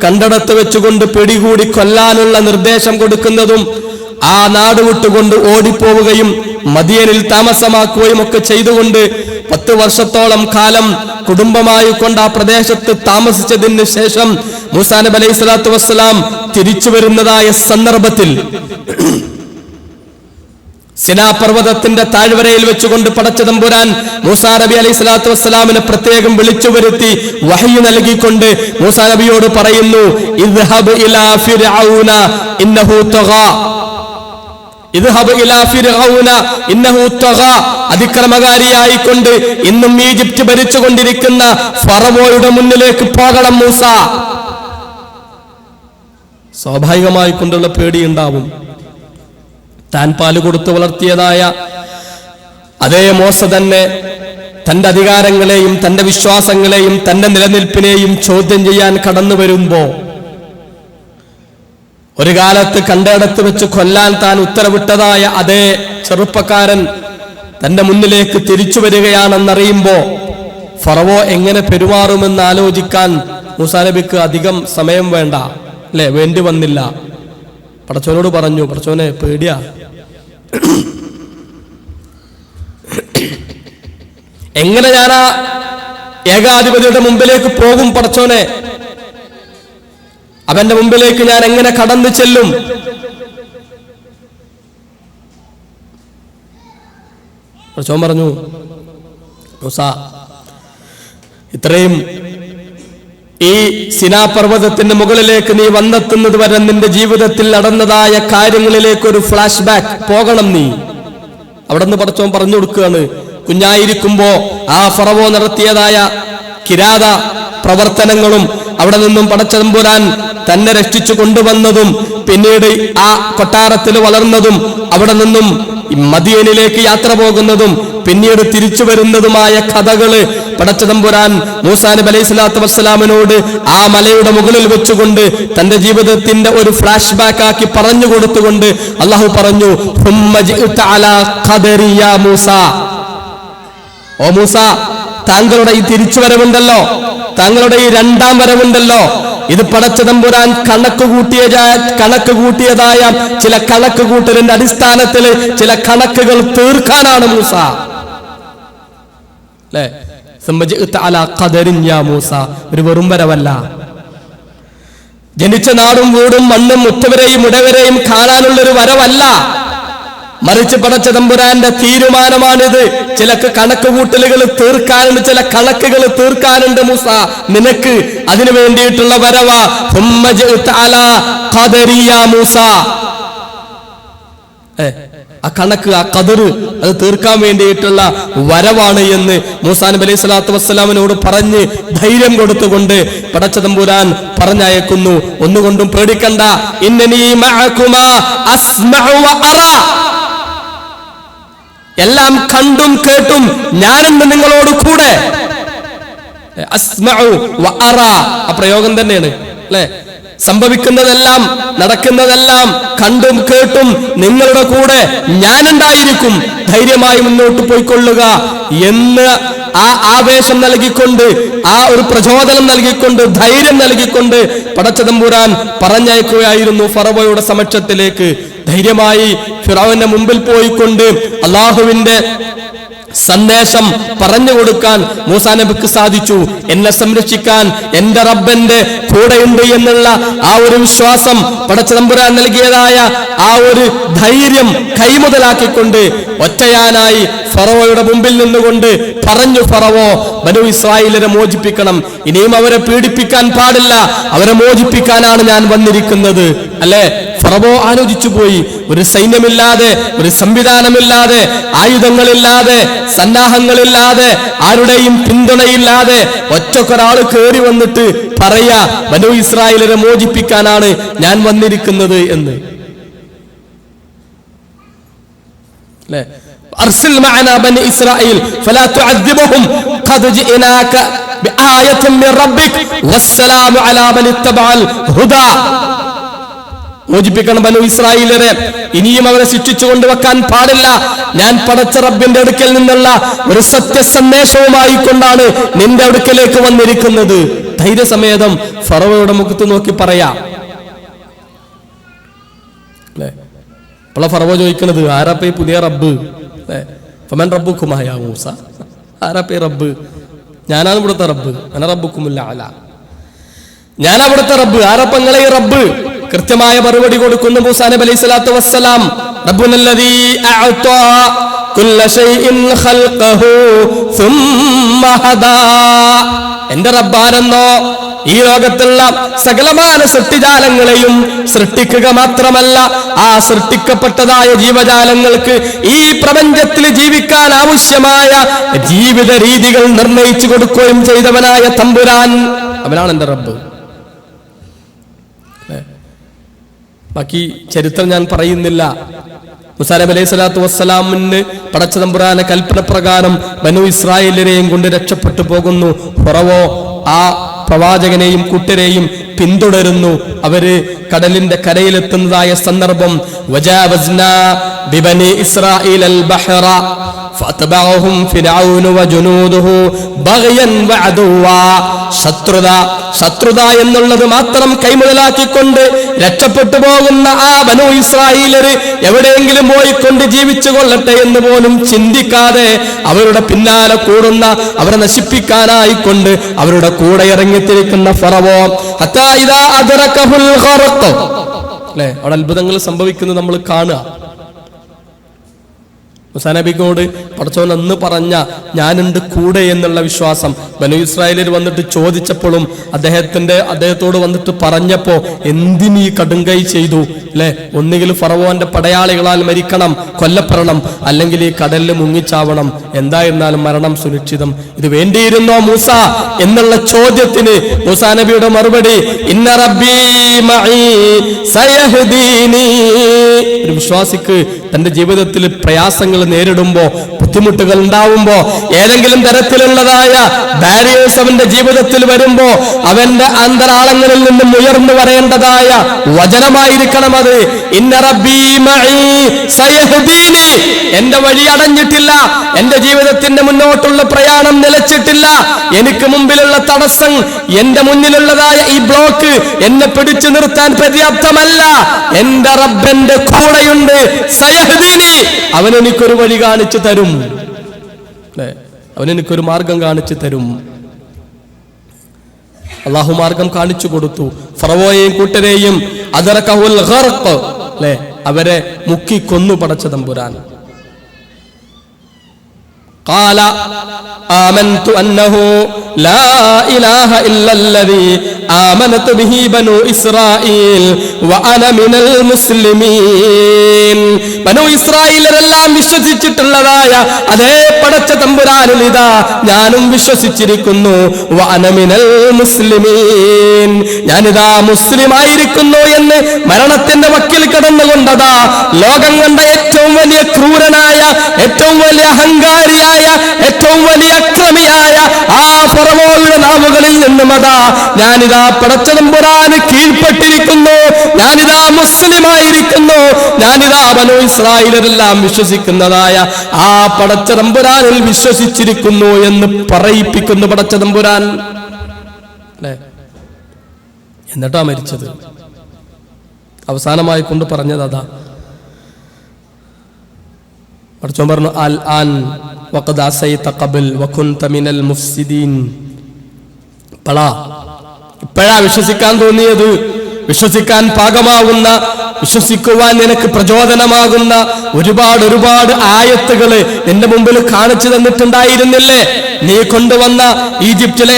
കണ്ടടത്ത് വെച്ചുകൊണ്ട് പിടികൂടി കൊല്ലാനുള്ള നിർദ്ദേശം കൊടുക്കുന്നതും ആ നാട് വിട്ടുകൊണ്ട് ഓടിപ്പോവുകയും മദിയനിൽ താമസമാക്കുകയും ഒക്കെ ചെയ്തുകൊണ്ട് 10 വർഷത്തോളം കാലം കുടുംബമായി കൊണ്ട് ആ പ്രദേശത്ത് താമസിച്ചതിന് ശേഷം മൂസാ നബി അലൈഹി സ്വലാത്തു വസ്സലാം തിരിച്ചു വരുന്നതായ സന്ദർഭത്തിൽ സിനാ പർവ്വതത്തിന്റെ താഴ്വരയിൽ വെച്ചുകൊണ്ട് പടച്ച തമ്പുരാൻ മൂസാ നബി അലൈഹി സ്വലാത്തു വസ്സലാമിനെ പ്രത്യേകം വിളിച്ചു വരുത്തി വഹ്യ് നൽകിക്കൊണ്ട് മൂസാ നബിയോട് പറയുന്നു, ഇദ്ഹബ് ഇലാ ഫിർഔന ഇന്നഹു തഗാ, ഇദ്ഹബ് ഇലാ ഫിർഔന ഇന്നഹു തഗാ, അതിക്രമകാരിയായിക്കൊണ്ട് ഇന്നും ഈജിപ്ത് ഭരിച്ചുകൊണ്ടിരിക്കുന്ന ഫറവോയുടെ മുന്നിലേക്ക് പോകണം മൂസ. സ്വാഭാവികമായി കൊണ്ടുള്ള പേടിയുണ്ടാവും. താൻ പാല് കൊടുത്തു വളർത്തിയതായ അതേ മോശ തന്നെ തന്റെ അധികാരങ്ങളെയും തന്റെ വിശ്വാസങ്ങളെയും തന്റെ നിലനിൽപ്പിനെയും ചോദ്യം ചെയ്യാൻ കടന്നു വരുമ്പോ, ഒരു കാലത്ത് കണ്ടയിടത്ത് വെച്ച് കൊല്ലാൻ താൻ ഉത്തരവിട്ടതായ അതേ ചെറുപ്പക്കാരൻ തന്റെ മുന്നിലേക്ക് തിരിച്ചു വരികയാണെന്നറിയുമ്പോ ഫറവോ എങ്ങനെ പെരുമാറുമെന്ന് ആലോചിക്കാൻ മൂസാ നബിക്ക് അധികം സമയം വേണ്ട, അല്ലെ? വേണ്ടി വന്നില്ല. പടച്ചോനോട് പറഞ്ഞു, പടച്ചോനെ പേടിയാ, എങ്ങനെ ഞാൻ ആ ഏകാധിപതിയുടെ മുമ്പിലേക്ക് പോകും പടച്ചോനെ? അവന്റെ മുമ്പിലേക്ക് ഞാൻ എങ്ങനെ കടന്നു ചെല്ലും? പടച്ചോൻ പറഞ്ഞു, മൂസാ, ഇത്രയും ഈ സിനാ പർവ്വതത്തിന്റെ മുകളിലേക്ക് നീ വന്നെത്തുന്നത് വരെ നിന്റെ ജീവിതത്തിൽ നടന്നതായ കാര്യങ്ങളിലേക്ക് ഒരു ഫ്ലാഷ് ബാക്ക് പോകണം. നീ അവിടെ നിന്ന് പടച്ചോൻ പറഞ്ഞു കൊടുക്കുകയാണ്, കുഞ്ഞായിരിക്കുമ്പോ ആ ഫറവോ നടത്തിയതായ കിരാത പ്രവർത്തനങ്ങളും അവിടെ നിന്നും പടച്ച തമ്പുരാൻ തന്നെ രക്ഷിച്ചു കൊണ്ടുവന്നതും പിന്നീട് ആ കൊട്ടാരത്തിൽ വളർന്നതും അവിടെ നിന്നും മദീനയിലേക്ക് യാത്ര പോകുന്നതും പിന്നീട് തിരിച്ചു വരുന്നതുമായ കഥകള് പടച്ച തമ്പുരാൻ മൂസാ നബി അലൈഹി സ്വലാത്തു വസ്സലാമിനോട് ആ മലയുടെ മുകളിൽ വെച്ചുകൊണ്ട് തന്റെ ജീവിതത്തിന്റെ ഒരു ഫ്ലാഷ് ബാക്ക് ആക്കി പറഞ്ഞു കൊടുത്തുകൊണ്ട് അള്ളാഹു പറഞ്ഞു, ഓ മൂസ, താങ്കളുടെ ഈ തിരിച്ചുവരവുണ്ടല്ലോ, താങ്കളുടെ ഈ രണ്ടാം വരവുണ്ടല്ലോ, ഇത് പടച്ച തമ്പുരാൻ കണക്ക് കൂട്ടിയതായ ചില കണക്ക് കൂട്ടലിന്റെ അടിസ്ഥാനത്തിൽ ചില കണക്കുകൾ തീർക്കാനാണ് മൂസ. അല്ലേ? ഒരു വെറും വരവല്ല. ജനിച്ച നാടും വീടും മണ്ണും മുറ്റവരെയും ഉടവരെയും കാണാനുള്ളൊരു വരവല്ല, മറിച്ച് പടച്ച തമ്പുരാന്റെ തീരുമാനമാണിത്. ചില കണക്ക് കൂട്ടലുകൾ തീർക്കാനുണ്ട്, ചില കണക്കുകൾ തീർക്കാനുണ്ട് മൂസ നിനക്ക്. അതിനു വേണ്ടിയിട്ടുള്ള വരവാ മൂസ. ആ കണക്ക്, ആ ഖദറ്, അത് തീർക്കാൻ വേണ്ടിയിട്ടുള്ള വരവാണ് എന്ന് മൂസാ നബി അലൈഹി സ്വലാത്തു വസ്സലാമിനോട് പറഞ്ഞ് ധൈര്യം കൊടുത്തുകൊണ്ട് പടച്ച തമ്പുരാൻ പറഞ്ഞയക്കുന്നു. ഒന്നുകൊണ്ടും പേടിക്കണ്ട, ഇന്നനീ മഅകുമാ അസ്മഉ വ അറാ, എല്ലാം കണ്ടും കേട്ടും ഞാനെന്ന് നിങ്ങളോട് കൂടെ. അസ്മഉ വ അറാ, ആ പ്രയോഗം തന്നെയാണ്, അല്ലെ? സംഭവിക്കുന്നതെല്ലാം നടക്കുന്നതെല്ലാം കണ്ടും കേട്ടും നിങ്ങളുടെ കൂടെ ഞാനുണ്ടായിരിക്കും, ധൈര്യമായി മുന്നോട്ട് പോയിക്കൊള്ളുക എന്ന് ആ ആവേശം നൽകിക്കൊണ്ട്, ആ ഒരു പ്രചോദനം നൽകിക്കൊണ്ട്, ധൈര്യം നൽകിക്കൊണ്ട് പടച്ച തമ്പുരാൻ പറഞ്ഞയക്കുകയായിരുന്നു ഫറവോയുടെ സമക്ഷത്തിലേക്ക്. ധൈര്യമായി ഫിറഔന്റെ മുമ്പിൽ പോയിക്കൊണ്ട് അള്ളാഹുവിന്റെ സന്ദേശം പറഞ്ഞു കൊടുക്കാൻ മൂസാ നബിക്ക് സാധിച്ചു. എന്നെ സംരക്ഷിക്കാൻ എന്റെ റബ്ബന്റെ കൂടെയുണ്ട് എന്നുള്ള ആ ഒരു വിശ്വാസം പടച്ച തമ്പുരാൻ നൽകിയതായ ആ ഒരു ധൈര്യം കൈമുതലാക്കിക്കൊണ്ട് ഒറ്റയാനായി ഫറവോയുടെ മുമ്പിൽ നിന്നുകൊണ്ട് പറഞ്ഞു, ഫറവോ, ബനൂ ഇസ്രായേലിനെ മോചിപ്പിക്കണം, ഇനിയും അവരെ പീഡിപ്പിക്കാൻ പാടില്ല, അവരെ മോചിപ്പിക്കാനാണ് ഞാൻ വന്നിരിക്കുന്നത്. അല്ലെ? ഫറവോ ആലോചിച്ചു പോയി. ഒരു സൈന്യമില്ലാതെ, ഒരു സംവിധാനമില്ലാതെ, ആയുധങ്ങളില്ലാതെ, സന്നാഹങ്ങളില്ലാതെ, ആരുടെയും പിന്തുണയില്ലാതെ ഒറ്റക്കൊരാൾ കയറി വന്നിട്ട് പറയാ, ബനൂ ഇസ്രായേലിനെ മോചിപ്പിക്കാനാണ് ഞാൻ വന്നിരിക്കുന്നത് എന്ന്. അല്ലേ? അർസിൽ മഅനാ ബനി ഇസ്രായേൽ ഫലാ തുഅദ്ദിബുഹും ഖദ് ജിനാക ബിആയത്തിൻ മിർ റബ്ബിക് വസ്സലാമു അലാ മൻ ഇത്തബഅൽ ഹുദാ. മോചിപ്പിക്കണം ബനൂ ഇസ്രായേലിനെ, ഇനിയും അവരെ ശിക്ഷിച്ചു കൊണ്ടുവെക്കാൻ പാടില്ല. ഞാൻ പടച്ച റബ്ബിന്റെ അടുക്കൽ നിന്നുള്ള ഒരു സത്യസന്ദേശവുമായി കൊണ്ടാണ് നിന്റെ അടുക്കലേക്ക് വന്നിരിക്കുന്നത്. ധൈര്യസമേതം ഫറവോയുടെ മുഖത്ത് നോക്കി പറയാം. അല്ലേ? അപ്പോൾ ഫറവോ ചോദിക്കുന്നത്, ആരാപ്പേ പുതിയ റബ്ബ്? ഫമൻ റബ്ബുക്കുമായ മൂസ, ആരാപ്പേ റബ്ബ്? ഞാനാണ് ഇവിടുത്തെ റബ്ബ്. അന റബ്ബുക്കുമുൽ അഅല, ഞാൻ അവിടുത്തെ റബ്ബ്. ആരപ്പങ്ങളെ ഈ റബ്ബ്? കൃത്യമായ മറുപടി കൊടുക്കുന്നു മൂസാ നബി അലൈഹി സ്വലാത്തു വസ്സലാം. റബ്ബുനല്ലദീ അഅതാ കുല്ല ശൈഇൻ ഖൽഖഹു സുമ്മ ഹദാ. എന്റെ റബ്ബാനെന്നോ ഈ ലോകത്തുള്ള സകലമായ സൃഷ്ടിജാലങ്ങളെയും സൃഷ്ടിക്കുക മാത്രമല്ല, ആ സൃഷ്ടിക്കപ്പെട്ടതായ ജീവജാലങ്ങൾക്ക് ഈ പ്രപഞ്ചത്തിൽ ജീവിക്കാൻ ആവശ്യമായ ജീവിത രീതികൾ നിർണയിച്ചു കൊടുക്കുകയും ചെയ്തവനായ തമ്പുരാൻ, അവനാണ് എന്റെ റബ്ബ്. ബാക്കി ചരിത്രം ഞാൻ പറയുന്നില്ല. മൂസാ നബി അലൈഹി സ്വലാത്തു വസ്സലാമിന് പടച്ച തമ്പുരാനെ കൽപ്പന പ്രകാരം ബനു ഇസ്രായേലിനെയും കൊണ്ട് രക്ഷപ്പെട്ടു പോകുന്നു. ഫറവോ ആ പ്രവാചകനെയും കൂട്ടരെയും പിന്തുടരുന്നു. അവര് കടലിന്റെ കരയിലെത്തുന്നതായ സന്ദർഭം വജാവസ്നാ ബിബനി ഇസ്രാഈലൽ ബഹറ ഫതബഅഹും ഫിർഔന വജുനൂദുഹു ബഗ്യൻ വഅദുവാ. ശത്രുത എന്നുള്ളത് മാത്രം കൈമുതലാക്കിക്കൊണ്ട് രക്ഷപ്പെട്ടു പോകുന്ന ആ ബനു ഇസ്രായേലര് എവിടെയെങ്കിലും പോയിക്കൊണ്ട് ജീവിച്ചു കൊള്ളട്ടെ എന്ന് പോലും ചിന്തിക്കാതെ അവരുടെ പിന്നാലെ കൂടുന്ന, അവരെ നശിപ്പിക്കാനായിക്കൊണ്ട് അവരുടെ കൂടെ ഇറങ്ങിത്തിരിക്കുന്ന ഫറവോ ഹത്താ ഇദാ അദ്റകഹുൽ ഖർഖ്. അല്ലേ, അവിടെ അത്ഭുതങ്ങൾ സംഭവിക്കുന്നത് നമ്മൾ കാണുക. മൂസാ നബിയോട് പടച്ചോൻ അന്ന് പറഞ്ഞ ഞാനുണ്ട് കൂടെ എന്നുള്ള വിശ്വാസം ബനു ഇസ്രായേലിൽ വന്നിട്ട് ചോദിച്ചപ്പോഴും അദ്ദേഹത്തോട് വന്നിട്ട് പറഞ്ഞപ്പോ എന്തിനീ കടുങ്കൈ ചെയ്തു അല്ലെ, ഒന്നുകിൽ ഫറവോന്റെ പടയാളികളാൽ മരിക്കണം, കൊല്ലപ്പെടണം, അല്ലെങ്കിൽ ഈ കടലിൽ മുങ്ങിച്ചാവണം, എന്തായിരുന്നാലും മരണം സുനിശ്ചിതം. ഇത് വേണ്ടിയിരുന്നോ മൂസ എന്നുള്ള ചോദ്യത്തിന് മൂസാ നബിയുടെ മറുപടി ഇന്ന റബ്ബീ മഈ സയഹ്ദീനി. ഒരു വിശ്വാസിക്ക് തന്റെ ജീവിതത്തിൽ പ്രയാസങ്ങൾ നേരിടുമ്പോ, ബുദ്ധിമുട്ടുകൾ ഉണ്ടാവുമ്പോ, ഏതെങ്കിലും തരത്തിലുള്ളതായ ബാരിയേഴ്സ് അവന്റെ ജീവിതത്തിൽ വരുമ്പോ അവന്റെ അന്തരാളങ്ങളിൽ നിന്നും ഉയർന്നു വരേണ്ടതായ വചനമായിരിക്കണം അത്. ഇന്ന റബ്ബീ മഈ സയഹ്ദീനി. എന്റെ വഴി അടഞ്ഞിട്ടില്ല, എന്റെ ജീവിതത്തിന്റെ മുന്നോട്ടുള്ള പ്രയാണം നിലച്ചിട്ടില്ല, എനിക്ക് മുമ്പിലുള്ള തടസ്സം, എന്റെ മുന്നിലുള്ളതായ ഈ ബ്ലോക്ക് എന്നെ പിടിച്ചു നിർത്താൻ പര്യാപ്തമല്ല. എന്റെ റബ്ബന്റെ കൂടെയുണ്ട്. സയഹ്ദീനി. അവനെനിക്കൊരു വഴി കാണിച്ചു തരും, അവനെനിക്കൊരു മാർഗം കാണിച്ചു തരും. അള്ളാഹു മാർഗം കാണിച്ചു കൊടുത്തു. ഫറവോയെയും കൂട്ടരെയും അദ്റകഹുൽ ഖർഖ്, അവരെ മുക്കി കൊന്നു പടച്ച തമ്പുരാൻ. قال آمنت أنه لا إله إلا الذي آمنت به بنو إسرائيل وأنا من المسلمين. ബനു ഇസ്രായേലരെല്ലാം വിശ്വസിച്ചിട്ടുള്ളതായ അതേ പടച്ച തമ്പുരാനിൽ ഇതാ ഞാനും വിശ്വസിച്ചിരിക്കുന്നു. വഅന മിനൽ മുസ്ലിമീൻ. ഞാനിതാ മുസ്ലിം ആയിരിക്കുന്നു എന്ന് മരണത്തിന്റെ വക്കിൽ കടന്നുകൊണ്ടതാ ലോകം കണ്ട ഏറ്റവും വലിയ ക്രൂരനായ, ഏറ്റവും വലിയ അഹങ്കാരിയായ, ഏറ്റവും വലിയ അക്രമിയായ ആ ഫറവോയുടെ നാവുകളിൽ നിന്നും അതാ ഞാനിതാ പടച്ച തമ്പുരാന് കീഴ്പ്പെട്ടിരിക്കുന്നു, ഞാനിതാ മുസ്ലിമായിരിക്കുന്നു, ഞാനിതാ ബനു ഇസ്രായേലരെല്ലാം വിശ്വസിക്കുന്നതായ ആ പടച്ച തമ്പുരാനിൽ വിശ്വസിച്ചിരിക്കുന്നു എന്ന് പറയിപ്പിക്കുന്നു പടച്ച തമ്പുരാൻ. എന്നിട്ടാ മരിച്ചത്. അവസാനമായി കൊണ്ട് പറഞ്ഞത് അതാ. പടച്ചോൻ പറഞ്ഞു അൽ ആൻ വഖദ് അസൈത ഖബൽ വകുൻത മിനൽ മുഫ്സിദീൻ. ഇപ്പോഴാ വിശ്വസിക്കാൻ തോന്നിയത്, വിശ്വസിക്കാൻ പാകമാകുന്ന, വിശ്വസിക്കുവാൻ നിനക്ക് പ്രചോദനമാകുന്ന ഒരുപാട് ആയത്തുകള് നിന്റെ മുമ്പിൽ കാണിച്ചു തന്നിട്ടുണ്ടായിരുന്നില്ലേ? നീ കൊണ്ടുവന്ന ഈജിപ്തിലെ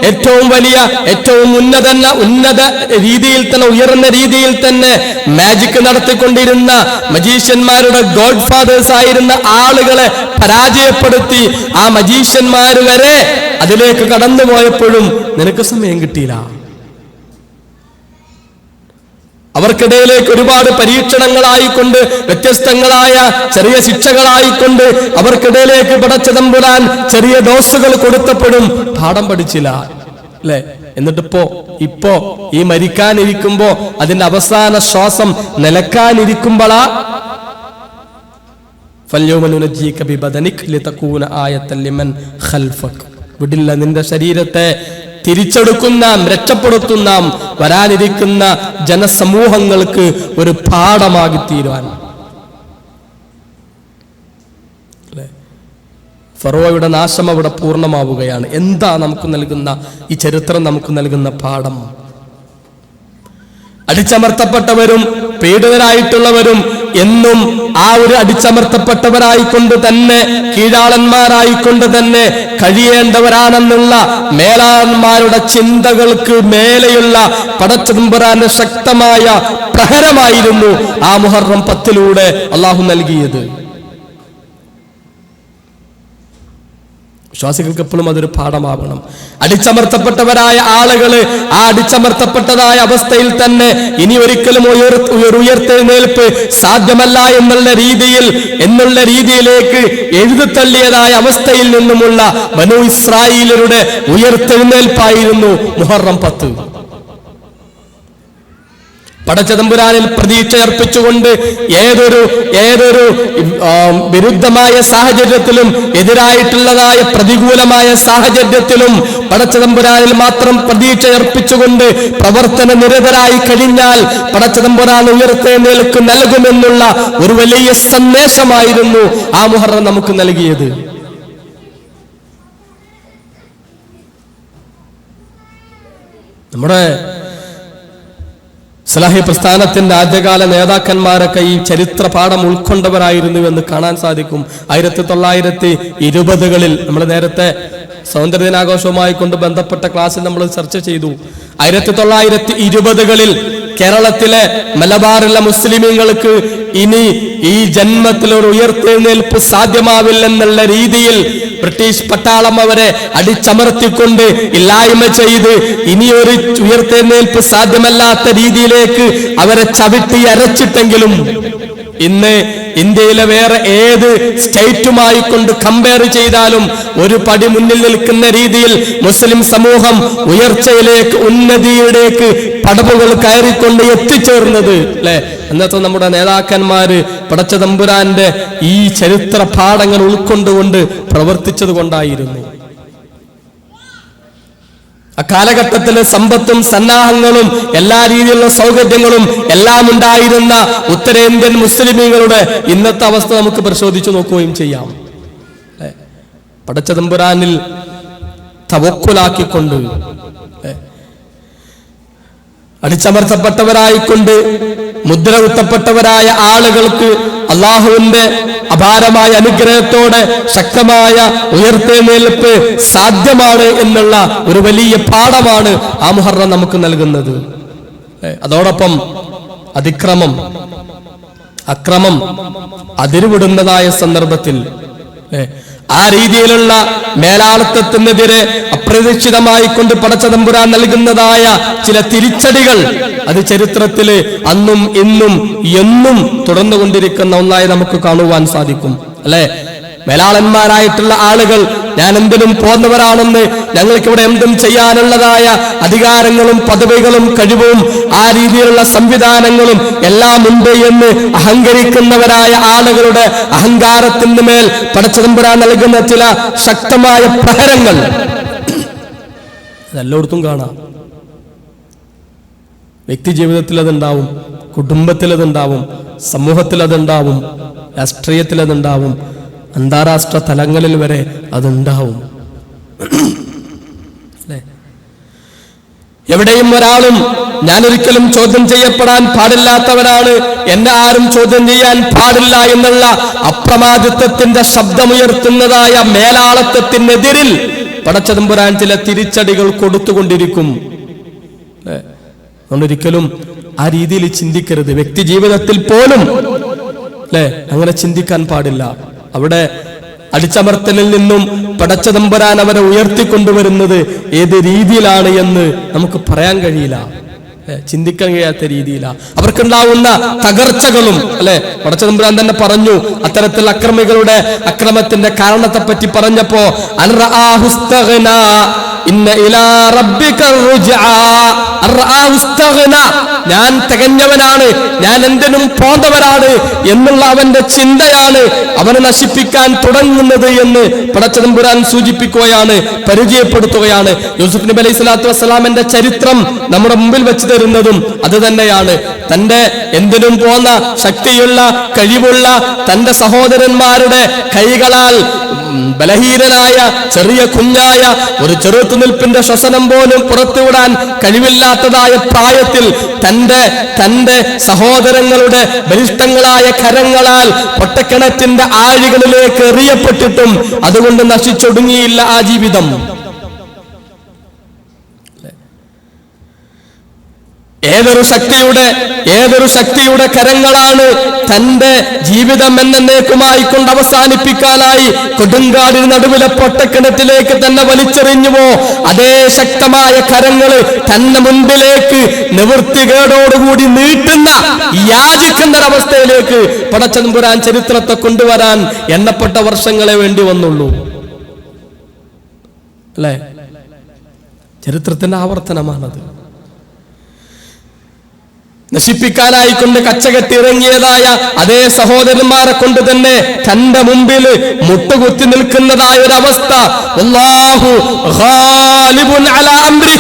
ഏറ്റവും വലിയ, ഏറ്റവും ഉന്നത രീതിയിൽ തന്നെ, ഉയർന്ന രീതിയിൽ തന്നെ മാജിക് നടത്തിക്കൊണ്ടിരുന്ന മജീഷ്യന്മാരുടെ ഗോഡ് ഫാദേഴ്സ് ആയിരുന്ന ആളുകളെ പരാജയപ്പെടുത്തി ആ മജീഷ്യന്മാര് വരെ അതിലേക്ക് കടന്നുപോയപ്പോഴും നിനക്ക് സമയം കിട്ടിയില്ല. അവർക്കിടയിലേക്ക് ഒരുപാട് പരീക്ഷണങ്ങളായിക്കൊണ്ട്, വ്യത്യസ്തങ്ങളായ ചെറിയ ശിക്ഷകളായിക്കൊണ്ട് അവർക്കിടയിലേക്ക് പടച്ച തമ്പുരാൻ ചെറിയ ഡോസുകൾ കൊടുത്തപ്പോഴും പാഠം പഠിച്ചില്ല അല്ലെ? എന്നിട്ടിപ്പോ ഈ മരിക്കാനിരിക്കുമ്പോ, അതിന്റെ അവസാന ശ്വാസം നിലക്കാനിരിക്കുമ്പോളാ വിടില്ല, നിന്റെ ശരീരത്തെ തിരിച്ചെടുക്കുന്ന, രക്ഷപ്പെടുത്തുന്ന, വരാനിരിക്കുന്ന ജനസമൂഹങ്ങൾക്ക് ഒരു പാഠമാക്കി തീരുവാൻ. ഫറോയുടെ നാശം അവിടെ പൂർണ്ണമാവുകയാണ്. എന്താ നമുക്ക് നൽകുന്ന ഈ ചരിത്രം നമുക്ക് നൽകുന്ന പാഠം? അടിച്ചമർത്തപ്പെട്ടവരും പീഡിതരായിട്ടുള്ളവരും എന്നും ആ ഒരു അടിച്ചമർത്തപ്പെട്ടവരായിക്കൊണ്ട് തന്നെ, കീഴാളന്മാരായിക്കൊണ്ട് തന്നെ കഴിയേണ്ടവരാണെന്നുള്ള മേലാളന്മാരുടെ ചിന്തകൾക്ക് മേലെയുള്ള പടച്ചതമ്പുരാന്റെ ശക്തമായ പ്രഹരമായിരുന്നു ആ മുഹറം 10 അള്ളാഹു നൽകിയത്. വിശ്വാസികൾക്ക് എപ്പോഴും അതൊരു പാഠമാവണം. അടിച്ചമർത്തപ്പെട്ടവരായ ആളുകള് ആ അടിച്ചമർത്തപ്പെട്ടതായ അവസ്ഥയിൽ തന്നെ ഇനി ഒരിക്കലും ഉയർത്തെഴുന്നേൽപ്പ് സാധ്യമല്ല എന്നുള്ള രീതിയിലേക്ക് എഴുതിത്തള്ളിയതായ അവസ്ഥയിൽ നിന്നുമുള്ള ബനൂ ഇസ്രായേലരുടെ ഉയർത്തെഴുന്നേൽപ്പായിരുന്നു മുഹറം 10. പടച്ചതമ്പുരാനിൽ പ്രതീക്ഷ അർപ്പിച്ചുകൊണ്ട് ഏതൊരു വിരുദ്ധമായ സാഹചര്യത്തിലും എതിരായിട്ടുള്ളതായ പ്രതികൂലമായ സാഹചര്യത്തിലും പടച്ചതമ്പുരാനിൽ മാത്രം പ്രതീക്ഷ അർപ്പിച്ചുകൊണ്ട് പ്രവർത്തന നിരതരായി കഴിഞ്ഞാൽ പടച്ചതമ്പുരാൻ ഉയർത്തെഴുന്നേൽപ്പ് നൽകുമെന്നുള്ള ഒരു വലിയ സന്ദേശമായിരുന്നു ആ മുഹറം നമുക്ക് നൽകിയത്. നമ്മുടെ സലാഹി പ്രസ്ഥാനത്തിന്റെ ആദ്യകാല നേതാക്കന്മാരൊക്കെ ഈ ചരിത്ര പാഠം ഉൾക്കൊണ്ടവരായിരുന്നു എന്ന് കാണാൻ സാധിക്കും. 1920കളിൽ നമ്മൾ നേരത്തെ സ്വാതന്ത്ര്യദിനാഘോഷവുമായി കൊണ്ട് ബന്ധപ്പെട്ട ക്ലാസ്സിൽ നമ്മൾ ചർച്ച ചെയ്തു. 1920കളിൽ കേരളത്തിലെ മലബാറിലെ മുസ്ലിമീങ്ങൾക്ക് ഇനി ഈ ജന്മത്തിൽ ഒരു ഉയർത്തെഴുന്നേൽപ്പ് സാധ്യമാവില്ലെന്നുള്ള രീതിയിൽ ബ്രിട്ടീഷ് പട്ടാളം അവരെ അടിച്ചമർത്തിക്കൊണ്ട് ഇല്ലായ്മ ചെയ്ത് ഇനിയൊരു ഉയർത്തെഴുന്നേൽപ്പ് സാധ്യമല്ലാത്ത രീതിയിലേക്ക് അവരെ ചവിട്ടി അരച്ചിട്ടെങ്കിലും ഇന്ന് ഇന്ത്യയിലെ വേറെ ഏത് സ്റ്റേറ്റുമായി കൊണ്ട് കമ്പയർ ചെയ്താലും ഒരു പടി മുന്നിൽ നിൽക്കുന്ന രീതിയിൽ മുസ്ലിം സമൂഹം ഉയർച്ചയിലേക്ക്, ഉന്നതിയിലേക്ക് പടവുകൾ കയറിക്കൊണ്ട് എത്തിച്ചേർന്നത് അല്ലെ അന്നത്തെ നമ്മുടെ നേതാക്കന്മാര് പടച്ചതമ്പുരാന്റെ ഈ ചരിത്ര പാഠങ്ങൾ ഉൾക്കൊണ്ടുകൊണ്ട് പ്രവർത്തിച്ചത് കൊണ്ടായിരുന്നു. അക്കാലഘട്ടത്തിലെ സമ്പത്തും സന്നാഹങ്ങളും എല്ലാ രീതിയിലുള്ള സൗകര്യങ്ങളും എല്ലാം ഉണ്ടായിരുന്ന ഉത്തരേന്ത്യൻ മുസ്ലിമീങ്ങളുടെ ഇന്നത്തെ അവസ്ഥ നമുക്ക് പരിശോധിച്ചു നോക്കുകയും ചെയ്യാം. പടച്ചതമ്പുരാനിൽ തവക്കുലാക്കിക്കൊണ്ട് അടിച്ചമർത്തപ്പെട്ടവരായിക്കൊണ്ട് മുദ്ര കുത്തപ്പെട്ടവരായ ആളുകൾക്ക് അള്ളാഹുവിന്റെ അപാരമായ അനുഗ്രഹത്തോടെ ശക്തമായ ഉയർത്തെഴുന്നേൽപ്പ് സാധ്യമാണ് എന്നുള്ള ഒരു വലിയ പാഠമാണ് ആ മുഹറം നമുക്ക് നൽകുന്നത്. അതോടൊപ്പം അക്രമം അതിരുവിടുന്നതായ സന്ദർഭത്തിൽ ആ രീതിയിലുള്ള മേലാളിത്തത്തിനെതിരെ അപ്രതീക്ഷിതമായി കൊണ്ട് പടച്ചതമ്പുരാൻ നൽകുന്നതായ ചില തിരിച്ചടികൾ അത് ചരിത്രത്തില് അന്നും ഇന്നും എന്നും തുടർന്നുകൊണ്ടിരിക്കുന്ന ഒന്നായി നമുക്ക് കാണുവാൻ സാധിക്കും അല്ലെ. മേലാളന്മാരായിട്ടുള്ള ആളുകൾ ഞാൻ എന്തിനും പോന്നവരാണെന്ന്, ഞങ്ങൾക്കിവിടെ എന്തും ചെയ്യാനുള്ളതായ അധികാരങ്ങളും പദവികളും കഴിവും ആ രീതിയിലുള്ള സംവിധാനങ്ങളും എല്ലാം ഉണ്ട് എന്ന് അഹങ്കരിക്കുന്നവരായ ആളുകളുടെ അഹങ്കാരത്തിന് മേൽ പടച്ചതമ്പുരാൻ നൽകുന്ന ചില ശക്തമായ പ്രഹരങ്ങൾ അതെല്ലായിടത്തും കാണാം. വ്യക്തി ജീവിതത്തിൽ അതുണ്ടാവും, കുടുംബത്തിൽ അതുണ്ടാവും, സമൂഹത്തിൽ അതുണ്ടാവും, രാഷ്ട്രീയത്തിൽ അതുണ്ടാവും, അന്താരാഷ്ട്ര തലങ്ങളിൽ വരെ അതുണ്ടാവും. എവിടെയും ഒരാളും ഞാനൊരിക്കലും ചോദ്യം ചെയ്യപ്പെടാൻ പാടില്ലാത്തവരാണ്, എന്നെ ആരും ചോദ്യം ചെയ്യാൻ പാടില്ല എന്നുള്ള അപ്രമാദിത്വത്തിന്റെ ശബ്ദമുയർത്തുന്നതായ മേലാളത്വത്തിനെതിരിൽ പടച്ചതമ്പുരാൻ ചില തിരിച്ചടികൾ കൊടുത്തുകൊണ്ടിരിക്കും. അതുകൊണ്ടൊരിക്കലും ആ രീതിയിൽ ചിന്തിക്കരുത്. വ്യക്തി ജീവിതത്തിൽ പോലും അല്ലെ അങ്ങനെ ചിന്തിക്കാൻ പാടില്ല. അവിടെ അടിച്ചമർത്തലിൽ നിന്നും പടച്ചതമ്പുരാൻ അവരെ ഉയർത്തിക്കൊണ്ടുവരുന്നത് ഏത് രീതിയിലാണ് എന്ന് നമുക്ക് പറയാൻ കഴിയില്ല, ചിന്തിക്കാൻ കഴിയാത്ത രീതിയിലാണ് അവർക്കുണ്ടാവുന്ന തകർച്ചകളും അല്ലെ. പടച്ചതമ്പുരാൻ തന്നെ പറഞ്ഞു അത്തരത്തിൽ അക്രമികളുടെ അക്രമത്തിന്റെ കാരണത്തെ പറ്റി പറഞ്ഞപ്പോ ഞാൻ തികഞ്ഞവനാണ്, ഞാൻ എന്തിനും പോന്നവരാണ് എന്നുള്ള അവന്റെ ചിന്തയാണ് അവനെ നശിപ്പിക്കാൻ തുടങ്ങുന്നത് എന്ന് പടച്ചതമ്പുരാൻ സൂചിപ്പിക്കുകയാണ്, പരിചയപ്പെടുത്തുകയാണ്. യൂസുഫ് നബി അലൈഹി സ്വലാത്തു വസ്സലാമിന്റെ ചരിത്രം നമ്മുടെ മുമ്പിൽ വെച്ച് തരുന്നതും അത് തന്നെയാണ്. തന്റെ എന്തിനും പോന്ന ശക്തിയുള്ള കഴിവുള്ള തന്റെ സഹോദരന്മാരുടെ കൈകളാൽ ബലഹീനനായ ചെറിയ കുഞ്ഞായ ഒരു ചെറുത്തുനിൽപ്പിന്റെ ശ്വസനം പോലും പുറത്തുവിടാൻ കഴിവില്ലാത്തതായ പ്രായത്തിൽ തന്റെ തന്റെ സഹോദരങ്ങളുടെ ബലിഷ്ഠങ്ങളായ കരങ്ങളാൽ പൊട്ടക്കിണറ്റിന്റെ ആഴികളിലേക്ക് എറിയപ്പെട്ടിട്ടും അതുകൊണ്ട് നശിച്ചൊടുങ്ങിയില്ല ആ ജീവിതം. ഏതൊരു ശക്തിയുടെ കരങ്ങളാണ് തന്റെ ജീവിതം എന്നേക്കുമായി കൊണ്ട് അവസാനിപ്പിക്കാനായി കൊടുങ്കാടിന് നടുവിലെ പൊട്ടക്കിണറ്റിലേക്ക് തന്നെ വലിച്ചെറിഞ്ഞുവോ, അതേ ശക്തമായ കരങ്ങള് തന്നെ മുൻപിലേക്ക് നിവൃത്തികേടോടുകൂടി നീട്ടുന്ന യാചിക്കുന്ന ഒരവസ്ഥയിലേക്ക് പടച്ചതമ്പുരാൻ ചരിത്രത്തെ കൊണ്ടുവരാൻ എണ്ണപ്പെട്ട വർഷങ്ങളെ വേണ്ടി വന്നുള്ളൂ. അല്ലെ? ചരിത്രത്തിന്റെ ആവർത്തനമാണത്. നശിപ്പിക്കാനായിക്കൊണ്ട് കച്ചകെട്ടി ഇറങ്ങിയതായ അതേ സഹോദരന്മാരെ കൊണ്ട് തന്നെ തന്റെ മുമ്പിൽ മുട്ടുകുത്തി നിൽക്കുന്നതായ ഒരവസ്ഥ. അല്ലാഹു ഗാലിബുൻ അലാ അംരി,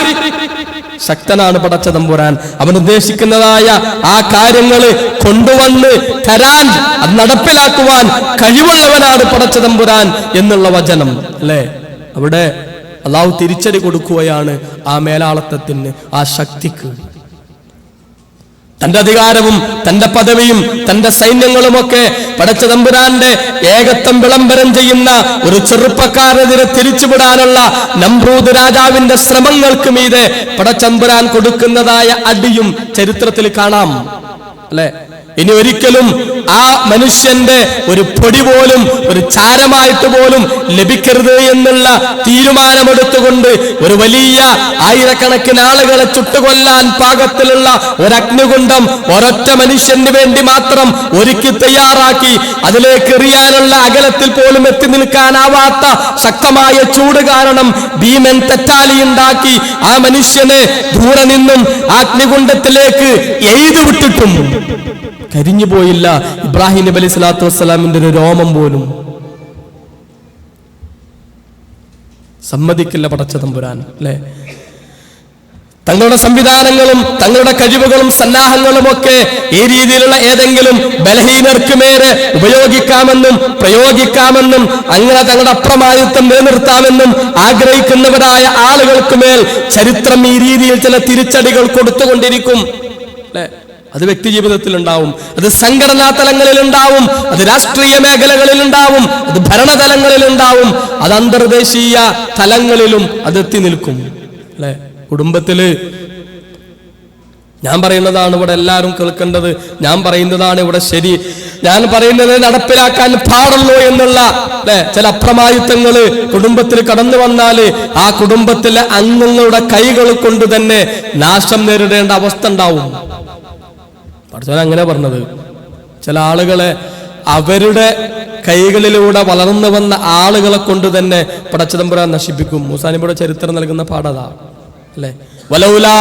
ശക്തനാണ് പടച്ചതമ്പുരാൻ. അവൻ ഉദ്ദേശിക്കുന്നതായ ആ കാര്യങ്ങള് കൊണ്ടുവന്ന് തരാൻ, അത് നടപ്പിലാക്കുവാൻ കഴിവുള്ളവനാണ് പടച്ചതമ്പുരാൻ എന്നുള്ള വചനം. അല്ലെ? അവിടെ അള്ളാഹു തിരിച്ചടി കൊടുക്കുകയാണ് ആ മേലാളത്വത്തിന്, ആ ശക്തിക്ക്. തന്റെ അധികാരവും തന്റെ പദവിയും തന്റെ സൈന്യങ്ങളുമൊക്കെ പടച്ചതമ്പുരാന്റെ ഏകത്വം വിളംബരം ചെയ്യുന്ന ഒരു ചെറുപ്പക്കാരനെതിരെ തിരിച്ചുവിടാനുള്ള നമ്രൂദ് രാജാവിന്റെ ശ്രമങ്ങൾക്ക് മീതെ പടച്ചതമ്പുരാൻ കൊടുക്കുന്നതായ അടിയും ചരിത്രത്തിൽ കാണാം. അല്ലെ? ഇനി ഒരിക്കലും ആ മനുഷ്യന്റെ ഒരു പൊടി പോലും, ഒരു ചാരമായിട്ട് പോലും ലഭിക്കരുത് എന്നുള്ള തീരുമാനമെടുത്തുകൊണ്ട് ഒരു വലിയ ആയിരക്കണക്കിന് ആളുകളെ ചുട്ടുകൊല്ലാൻ പാകത്തിലുള്ള ഒരഗ്നികുണ്ഡം ഒരൊറ്റ മനുഷ്യന് വേണ്ടി മാത്രം ഒരുക്കി തയ്യാറാക്കി അതിലേക്ക് എറിയാനുള്ള അകലത്തിൽ പോലും എത്തി നിൽക്കാനാവാത്ത ശക്തമായ ചൂട് കാരണം ഭീമൻ തെറ്റാലിയുണ്ടാക്കി ആ മനുഷ്യനെ ദൂരെ നിന്നും അഗ്നികുണ്ഡത്തിലേക്ക് എഴുതി വിട്ടിട്ടും കരിഞ്ഞു പോയില്ല ഇബ്രാഹിം നബി അലൈഹി സ്വലാത്തു വസ്സലാമിന്റെ ഒരു രോമം പോലും. സമ്മതിക്കില്ല പടച്ചതമ്പുരാൻ. അല്ലെ? തങ്ങളുടെ സംവിധാനങ്ങളും തങ്ങളുടെ കഴിവുകളും സന്നാഹങ്ങളും ഒക്കെ ഈ രീതിയിലുള്ള ഏതെങ്കിലും ബലഹീനർക്ക് മേലെ ഉപയോഗിക്കാമെന്നും പ്രയോഗിക്കാമെന്നും അങ്ങനെ തങ്ങളുടെ അപ്രമാദിത്വം നിലനിർത്താമെന്നും ആഗ്രഹിക്കുന്നവരായ ആളുകൾക്ക് മേൽ ചരിത്രം ഈ രീതിയിൽ ചില തിരിച്ചടികൾ കൊടുത്തുകൊണ്ടിരിക്കും. അല്ലെ? അത് വ്യക്തി ജീവിതത്തിൽ ഉണ്ടാവും, അത് സംഘടനാ തലങ്ങളിൽ ഉണ്ടാവും, അത് രാഷ്ട്രീയ മേഖലകളിൽ ഉണ്ടാവും, അത് ഭരണതലങ്ങളിൽ ഉണ്ടാവും, അത് അന്തർദേശീയ തലങ്ങളിലും അത് എത്തി നിൽക്കും. അല്ലെ? കുടുംബത്തില് ഞാൻ പറയുന്നതാണ് ഇവിടെ എല്ലാവരും കേൾക്കേണ്ടത്, ഞാൻ പറയുന്നതാണ് ഇവിടെ ശരി, ഞാൻ പറയുന്നത് നടപ്പിലാക്കാൻ പാടുള്ളൂ എന്നുള്ള ചില അപ്രമാദിത്വങ്ങള് കുടുംബത്തിൽ കടന്നു വന്നാല് ആ കുടുംബത്തിലെ അംഗങ്ങളുടെ കൈകൾ കൊണ്ട് തന്നെ നാശം നേരിടേണ്ട അവസ്ഥ ഉണ്ടാവും. പഠിച്ചവൻ അങ്ങനെ പറഞ്ഞത്. ചില ആളുകളെ അവരുടെ കൈകളിലൂടെ വളർന്നു വന്ന ആളുകളെ കൊണ്ട് തന്നെ പടച്ചതമ്പുരാൻ നശിപ്പിക്കും. മൂസാ നബിയുടെ ചരിത്രം നൽകുന്ന പാഠതാ. അല്ലെ? വലൗലാ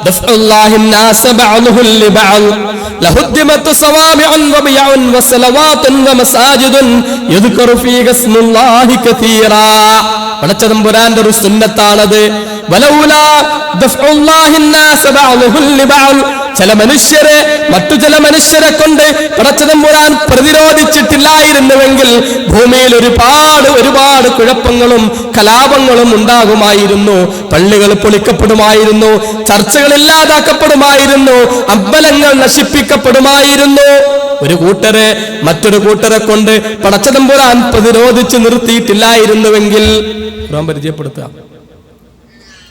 ദഫ്ഉല്ലാഹി നാസ ബഅദുഹും ലിബഅദ് ലഹുദ്ദിമത് സവാമിഉൻ വബിയഉൻ വസലവാതുൻ വമസാജിദുൻ യദ്കറു ഫീഹി ഇസ്മുല്ലാഹി കതീറാ. പടച്ചതമ്പുരാന്റെ ഒരു സുന്നത്താണത്. വലൗലാ ദഫ്ഉല്ലാഹി നാസ ബഅദുഹും ലിബഅദ്, ചില മനുഷ്യരെ മറ്റു ചില മനുഷ്യരെ കൊണ്ട് പടച്ചതമ്പുരാൻ പ്രതിരോധിച്ചിട്ടില്ലായിരുന്നുവെങ്കിൽ ഭൂമിയിൽ ഒരുപാട് കുഴപ്പങ്ങളും കലാപങ്ങളും ഉണ്ടാകുമായിരുന്നു. പള്ളികൾ പൊളിക്കപ്പെടുമായിരുന്നു, ചർച്ചകൾ ഇല്ലാതാക്കപ്പെടുമായിരുന്നു, അമ്പലങ്ങൾ നശിപ്പിക്കപ്പെടുമായിരുന്നു. ഒരു കൂട്ടരെ മറ്റൊരു കൂട്ടരെ കൊണ്ട് പടച്ചതമ്പുരാൻ പ്രതിരോധിച്ച് നിർത്തിയിട്ടില്ലായിരുന്നുവെങ്കിൽ ഖുർആൻ പരിചയപ്പെടുത്തുക.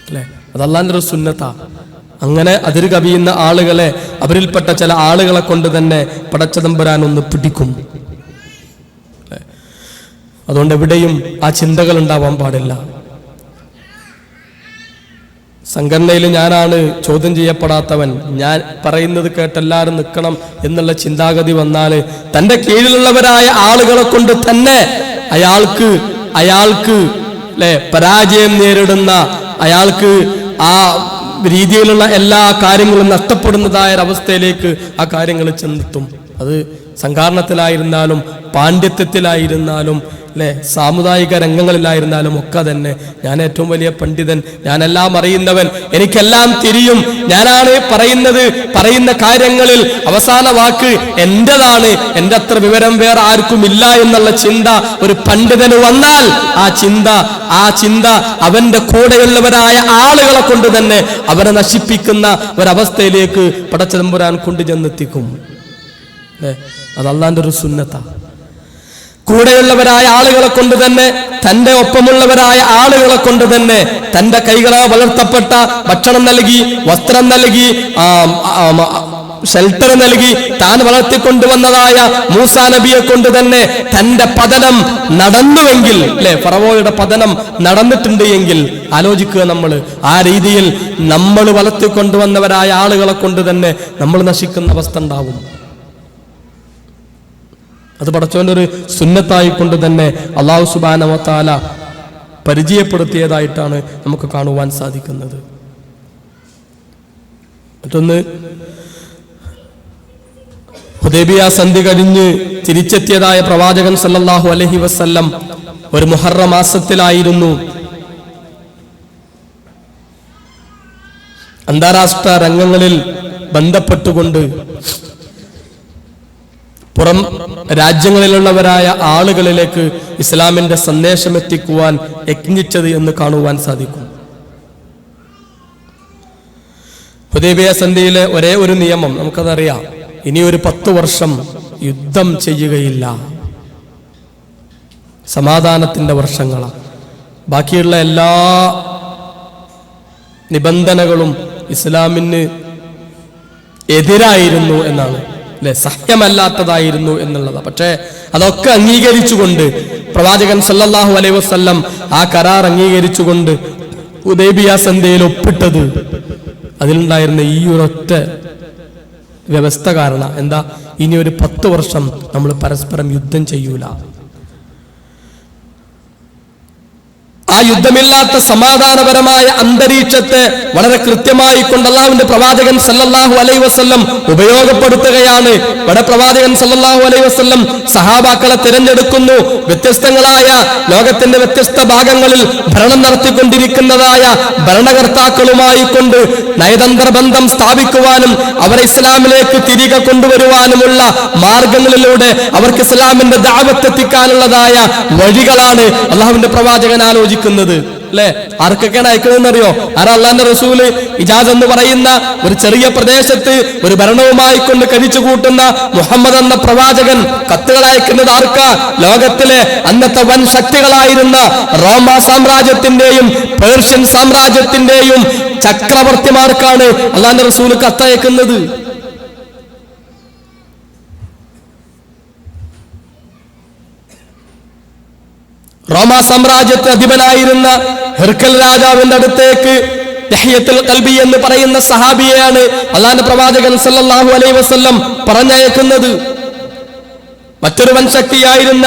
അല്ലെ? അത് അല്ലാഹുവിന്റെ ഒരു സുന്നത്താ. അങ്ങനെ അതിര് കവിയുന്ന ആളുകളെ, അവരിൽപ്പെട്ട ചില ആളുകളെ കൊണ്ട് തന്നെ പടച്ചതമ്പുരാൻ ഒന്ന് പിടിക്കും. അതുകൊണ്ട് എവിടെയും ആ ചിന്തകൾ ഉണ്ടാവാൻ പാടില്ല. സംഘടനയിൽ ഞാനാണ് ചോദ്യം ചെയ്യപ്പെടാത്തവൻ, ഞാൻ പറയുന്നത് കേട്ടെല്ലാവരും നിൽക്കണം എന്നുള്ള ചിന്താഗതി വന്നാല് തന്റെ കീഴിലുള്ളവരായ ആളുകളെ കൊണ്ട് തന്നെ അയാൾക്ക് പരാജയം നേരിടുന്ന, അയാൾക്ക് ആ രീതിയിലുള്ള എല്ലാ കാര്യങ്ങളും നഷ്ടപ്പെടുന്നതായ ഒരവസ്ഥയിലേക്ക് ആ കാര്യങ്ങൾ ചെന്നെത്തും. അത് സംഘാടനത്തിലായിരുന്നാലും പാണ്ഡിത്യത്തിലായിരുന്നാലും അല്ലെ, സാമുദായിക രംഗങ്ങളിലായിരുന്നാലും ഒക്കെ തന്നെ ഞാൻ ഏറ്റവും വലിയ പണ്ഡിതൻ, ഞാനെല്ലാം അറിയുന്നവൻ, എനിക്കെല്ലാം തിരിയും, ഞാനാണ് പറയുന്ന കാര്യങ്ങളിൽ അവസാന വാക്ക് എന്റേതാണ്, എന്റെ അത്ര വിവരം വേറെ ആർക്കും ഇല്ല എന്നുള്ള ചിന്ത ഒരു പണ്ഡിതന് വന്നാൽ ആ ചിന്ത അവന്റെ കൂടെയുള്ളവരായ ആളുകളെ കൊണ്ട് തന്നെ അവരെ നശിപ്പിക്കുന്ന ഒരവസ്ഥയിലേക്ക് പടച്ചതമ്പുരാൻ കൊണ്ടുചെന്നെത്തിക്കും. അത് അള്ളാന്റെ ഒരു സുന്നത്താണ്. കൂടെയുള്ളവരായ ആളുകളെ കൊണ്ട് തന്നെ, തന്റെ ഒപ്പമുള്ളവരായ ആളുകളെ കൊണ്ട് തന്നെ തന്റെ കൈകളെ വളർത്തപ്പെട്ട ഭക്ഷണം നൽകി, വസ്ത്രം നൽകി, ഷെൽട്ടർ നൽകി താൻ വളർത്തിക്കൊണ്ടുവന്നതായ മൂസാ നബിയെ കൊണ്ട് തന്നെ തന്റെ പതനം നടന്നുവെങ്കിൽ, അല്ലെ, ഫറവോയുടെ പതനം നടന്നിട്ടുണ്ട് എങ്കിൽ ആലോചിക്കുക, നമ്മൾ ആ രീതിയിൽ നമ്മൾ വളർത്തിക്കൊണ്ടുവന്നവരായ ആളുകളെ കൊണ്ട് തന്നെ നമ്മൾ നശിക്കുന്ന അവസ്ഥ ഉണ്ടാവും. അത് പടച്ചവന്റെ ഒരു സുന്നത്തായിക്കൊണ്ട് തന്നെ അല്ലാഹു സുബ്ഹാനഹു വ തആല പരിചയപ്പെടുത്തിയതായിട്ടാണ് നമുക്ക് കാണുവാൻ സാധിക്കുന്നത്. മറ്റൊന്ന്, ഹുദൈബിയ സന്ധി കഴിഞ്ഞ് തിരിച്ചെത്തിയതായ പ്രവാചകൻ സല്ലല്ലാഹു അലൈഹി വസല്ലം ഒരു മുഹറം മാസത്തിലായിരുന്നു അന്താരാഷ്ട്ര രംഗങ്ങളിൽ ബന്ധപ്പെട്ടുകൊണ്ട് പുറം രാജ്യങ്ങളിലുള്ളവരായ ആളുകളിലേക്ക് ഇസ്ലാമിന്റെ സന്ദേശം എത്തിക്കുവാൻ യത്നിച്ചത് എന്ന് കാണുവാൻ സാധിക്കും. ഹുദൈബിയ സന്ധിയിലെ ഒരേ ഒരു നിയമം നമുക്കതറിയാം, ഇനി ഒരു 10 വർഷം യുദ്ധം ചെയ്യുകയില്ല, സമാധാനത്തിന്റെ വർഷങ്ങളാണ്. ബാക്കിയുള്ള എല്ലാ നിബന്ധനകളും ഇസ്ലാമിന് എതിരായിരുന്നു എന്നാണ്, അല്ലെ, സഹ്യമല്ലാത്തതായിരുന്നു എന്നുള്ളത്. പക്ഷേ അതൊക്കെ അംഗീകരിച്ചുകൊണ്ട് പ്രവാചകൻ സല്ലല്ലാഹു അലൈഹി വസല്ലം ആ കരാർ അംഗീകരിച്ചുകൊണ്ട് ഹുദൈബിയ സന്ധിയിൽ ഒപ്പിട്ടത് അതിലുണ്ടായിരുന്ന ഈ ഒരൊറ്റ വ്യവസ്ഥ കാരണം എന്താ, ഇനി ഒരു 10 വർഷം നമ്മൾ പരസ്പരം യുദ്ധം ചെയ്യൂല. ആ യുദ്ധമില്ലാത്ത സമാധാനപരമായ അന്തരീക്ഷത്തെ വളരെ കൃത്യമായി കൊണ്ട് അല്ലാഹുവിന്റെ പ്രവാചകൻ സല്ലല്ലാഹു അലൈഹി വസല്ലം ഉപയോഗപ്പെടുത്തുകയാണ്. ഇവിടെ പ്രവാചകൻ സല്ലല്ലാഹു അലൈഹി വസല്ലം സഹാബാക്കളെ തിരഞ്ഞെടുക്കുന്നു. വ്യത്യസ്തങ്ങളായ ലോകത്തിന്റെ വ്യത്യസ്ത ഭാഗങ്ങളിൽ ഭരണം നടത്തിക്കൊണ്ടിരിക്കുന്നതായ ഭരണകർത്താക്കളുമായി കൊണ്ട് നയതന്ത്ര ബന്ധം സ്ഥാപിക്കുവാനും അവരെ ഇസ്ലാമിലേക്ക് തിരികെ കൊണ്ടുവരുവാനുമുള്ള മാർഗങ്ങളിലൂടെ അവർക്ക് ഇസ്ലാമിന്റെ ദഅവത്ത് എത്തിക്കാനുള്ളതായ വഴികളാണ് അല്ലാഹുവിന്റെ പ്രവാചകൻ ആലോചിക്കുന്നത്. അല്ലെ, ആർക്കൊക്കെയാണ് അയക്കുന്നതെന്നറിയോ? അള്ളാന്റെ റസൂല് ഇജാസ് എന്ന് പറയുന്ന ഒരു ചെറിയ പ്രദേശത്ത് ഒരു ഭരണവുമായി കൊണ്ട് കഴിച്ചു കൂട്ടുന്ന മുഹമ്മദ് എന്ന പ്രവാചകൻ കത്തുകൾ അയക്കുന്നത് ആർക്കാ? ലോകത്തിലെ അന്നത്തെ വൻ ശക്തികളായിരുന്ന റോമ സാമ്രാജ്യത്തിന്റെയും പേർഷ്യൻ സാമ്രാജ്യത്തിന്റെയും ചക്രവർത്തിമാർക്കാണ് അള്ളാന്റെ റസൂല് കത്തയക്കുന്നത്. റോമ സാമ്രാജ്യത്തെ അധിപനായിരുന്ന ഹെർക്കൽ രാജാവിന്റെ അടുത്തേക്ക് ദഹ്യത്തുൽ ഖൽബി എന്ന് പറയുന്ന സഹാബിയെയാണ് അല്ലാഹുവിന്റെ പ്രവാചകൻ സല്ലല്ലാഹു അലൈഹി വസല്ലം പറഞ്ഞയക്കുന്നത്. മറ്റൊരു വൻശക്തിയായിരുന്ന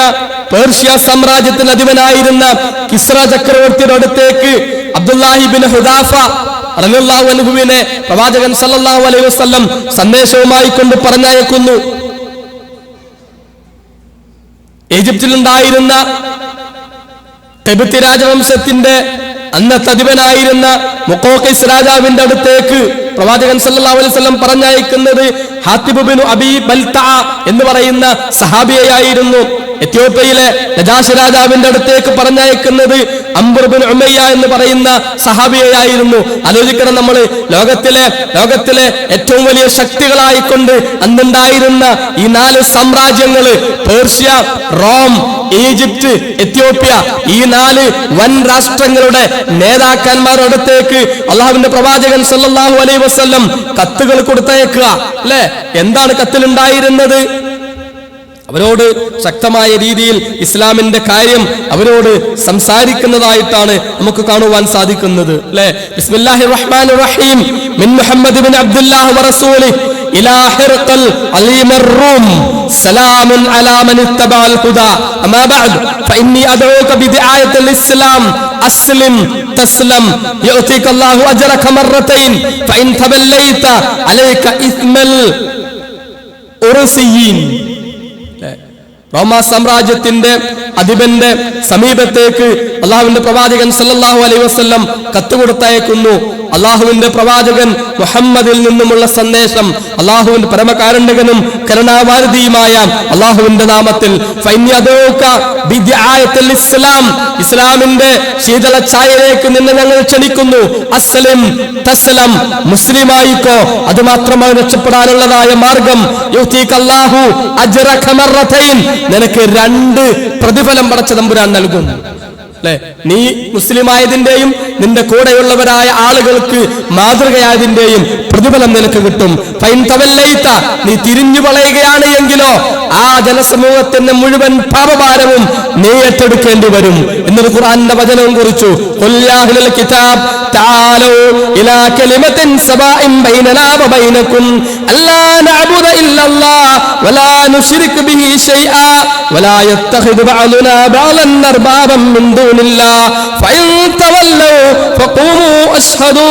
പേർഷ്യ സാമ്രാജ്യത്തിന്റെ അധിപനായിരുന്ന കിസ്ര ചക്രവർത്തിയുടെ അടുത്തേക്ക് അബ്ദുല്ലാഹി ബിൻ ഹുദാഫ റളിയല്ലാഹു അൻഹുവിനെ പ്രവാചകൻ സല്ലല്ലാഹു അലൈഹി വസല്ലം സന്ദേശവുമായി കൊണ്ട് പറഞ്ഞയക്കുന്നു. ഈജിപ്തിലുണ്ടായിരുന്ന ഖിബ്തി രാജവംശത്തിന്റെ അന്നത്തെ അധിപനായിരുന്ന മുഖോഖിസ് രാജാവിന്റെ അടുത്തേക്ക് പ്രവാചകൻ സല്ലല്ലാഹു അലൈഹി വസല്ലം പറഞ്ഞയക്കുന്നത് ഹാത്തിബ് ബിൻ അബീ ബൽതഅ എന്ന് പറയുന്ന സഹാബിയായിരുന്നു. എത്യോപ്യയിലെ നജാശി രാജാവിന്റെ അടുത്തേക്ക് പറഞ്ഞയക്കുന്നത് അംർ ബിൻ ഉമയ്യ എന്ന് പറയുന്ന സഹാബിയായിരുന്നു. ആലോചിക്കണം, നമ്മൾ ലോകത്തിലെ ഏറ്റവും വലിയ ശക്തികളായിക്കൊണ്ട് അന്നുണ്ടായിരുന്ന ഈ 4 സാമ്രാജ്യങ്ങള്, പേർഷ്യ, റോം, ഈജിപ്ത്, എത്യോപ്യ, ഈ 4 വൻ രാഷ്ട്രങ്ങളുടെ നേതാക്കന്മാരുടെ അടുത്തേക്ക് അള്ളാഹുവിന്റെ പ്രവാചകൻ സല്ലല്ലാഹു അലൈഹി വസല്ലം കത്തുകൾ കൊടുത്തയക്കുക. അല്ലെ, എന്താണ് കത്തിലുണ്ടായിരുന്നത്? അവരോട് ശക്തമായ രീതിയിൽ ഇസ്ലാമിന്റെ കാര്യം അവരോട് സംസാരിക്കുന്നതായിട്ടാണ് നമുക്ക് കാണുവാൻ സാധിക്കുന്നത്. അല്ലെ, ബിസ്മില്ലാഹിർ റഹ്മാനിർ റഹീം മിൻ മുഹമ്മദ് ഇബ്നു അബ്ദുല്ലാഹ് വറസൂലിഹി ഇലാ ഹിർഖൽ അലീമർ റൂം സലാമുൻ അലാ മൻ ഇത്തബഅൽ ഹുദാ അമാ ബഅദ് ഫഇന്നി അദഊക ബിദആയത്തിൽ ഇസ്ലാം അസ്ലിം തസ്ലം യുഅതിക അല്ലാഹു അജ്റക മറത്തൈൻ ഫഇൻ തബല്ലൈത അലൈക ഇസ്മൽ ഉർസിയീൻ. റോമാ സാമ്രാജ്യത്തിന്റെ അധിപന്റെ സമീപത്തേക്ക് അള്ളാഹുവിന്റെ പ്രവാചകൻ സല്ലല്ലാഹു അലൈഹി വസല്ലം കത്ത് കൊടുത്തയക്കുന്നു. അള്ളാഹുവിന്റെ പ്രവാചകൻ മുഹമ്മദിൽ നിന്നുമുള്ള സന്ദേശം അള്ളാഹുവിന്റെ പരമകാരുണ്യകനും കരുണാവാരിധിയുമായ അള്ളാഹുവിന്റെ നാമത്തിൽ ഇസ്ലാമിന്റെ ശീതള ഛായയിലേക്ക് നിന്നെ ഞങ്ങൾ ക്ഷണിക്കുന്നു. അസ്ലിം തസ്ലം, മുസ്ലിമായിക്കോ, അത് മാത്രമാണ് രക്ഷപ്പെടാനുള്ളതായ മാർഗം. യുതീകല്ലാഹു അജ്റക മർറതൈൻ, നിനക്ക് 2 പ്രതിഫലം പടച്ച തമ്പുരാൻ നൽകും. അല്ലെ, നീ മുസ്ലിമായതിന്റെയും നിന്റെ കൂടെയുള്ളവരായ ആളുകൾക്ക് മാതൃകയായതിന്റെയും പ്രതിഫലം നിനക്ക് കിട്ടും. ഫൈൻ തവല്ലൈത, നീ തിരിഞ്ഞു വളയുകയാണ് എങ്കിലോ ആ ജനസമൂഹത്തിന്റെ മുഴുവൻ പാപഭാരവും നീ ഏറ്റെടുക്കേണ്ടി വരും എന്നൊരു ഖുർആന്റെ വചനവും കുറിച്ചു. ഖുൽയാഹുൽ കിതാബ് തആലൂ ഇലാ കലിമത്തിൻ സവാഇൻ ബൈനനാ വബൈനകും അല്ലാ നഅബുദ ഇല്ലല്ലാഹ് വലാ നുശ്രിക് ബിഹി ശൈആ വലാ യത്തഖിദു ബഅദുനാ ബഅദൻ അർബാബൻ മിൻ ദൂനില്ലാഹ് ഫഇൻ തവല്ലൂ ഫഖൂമു അശ്ഹദു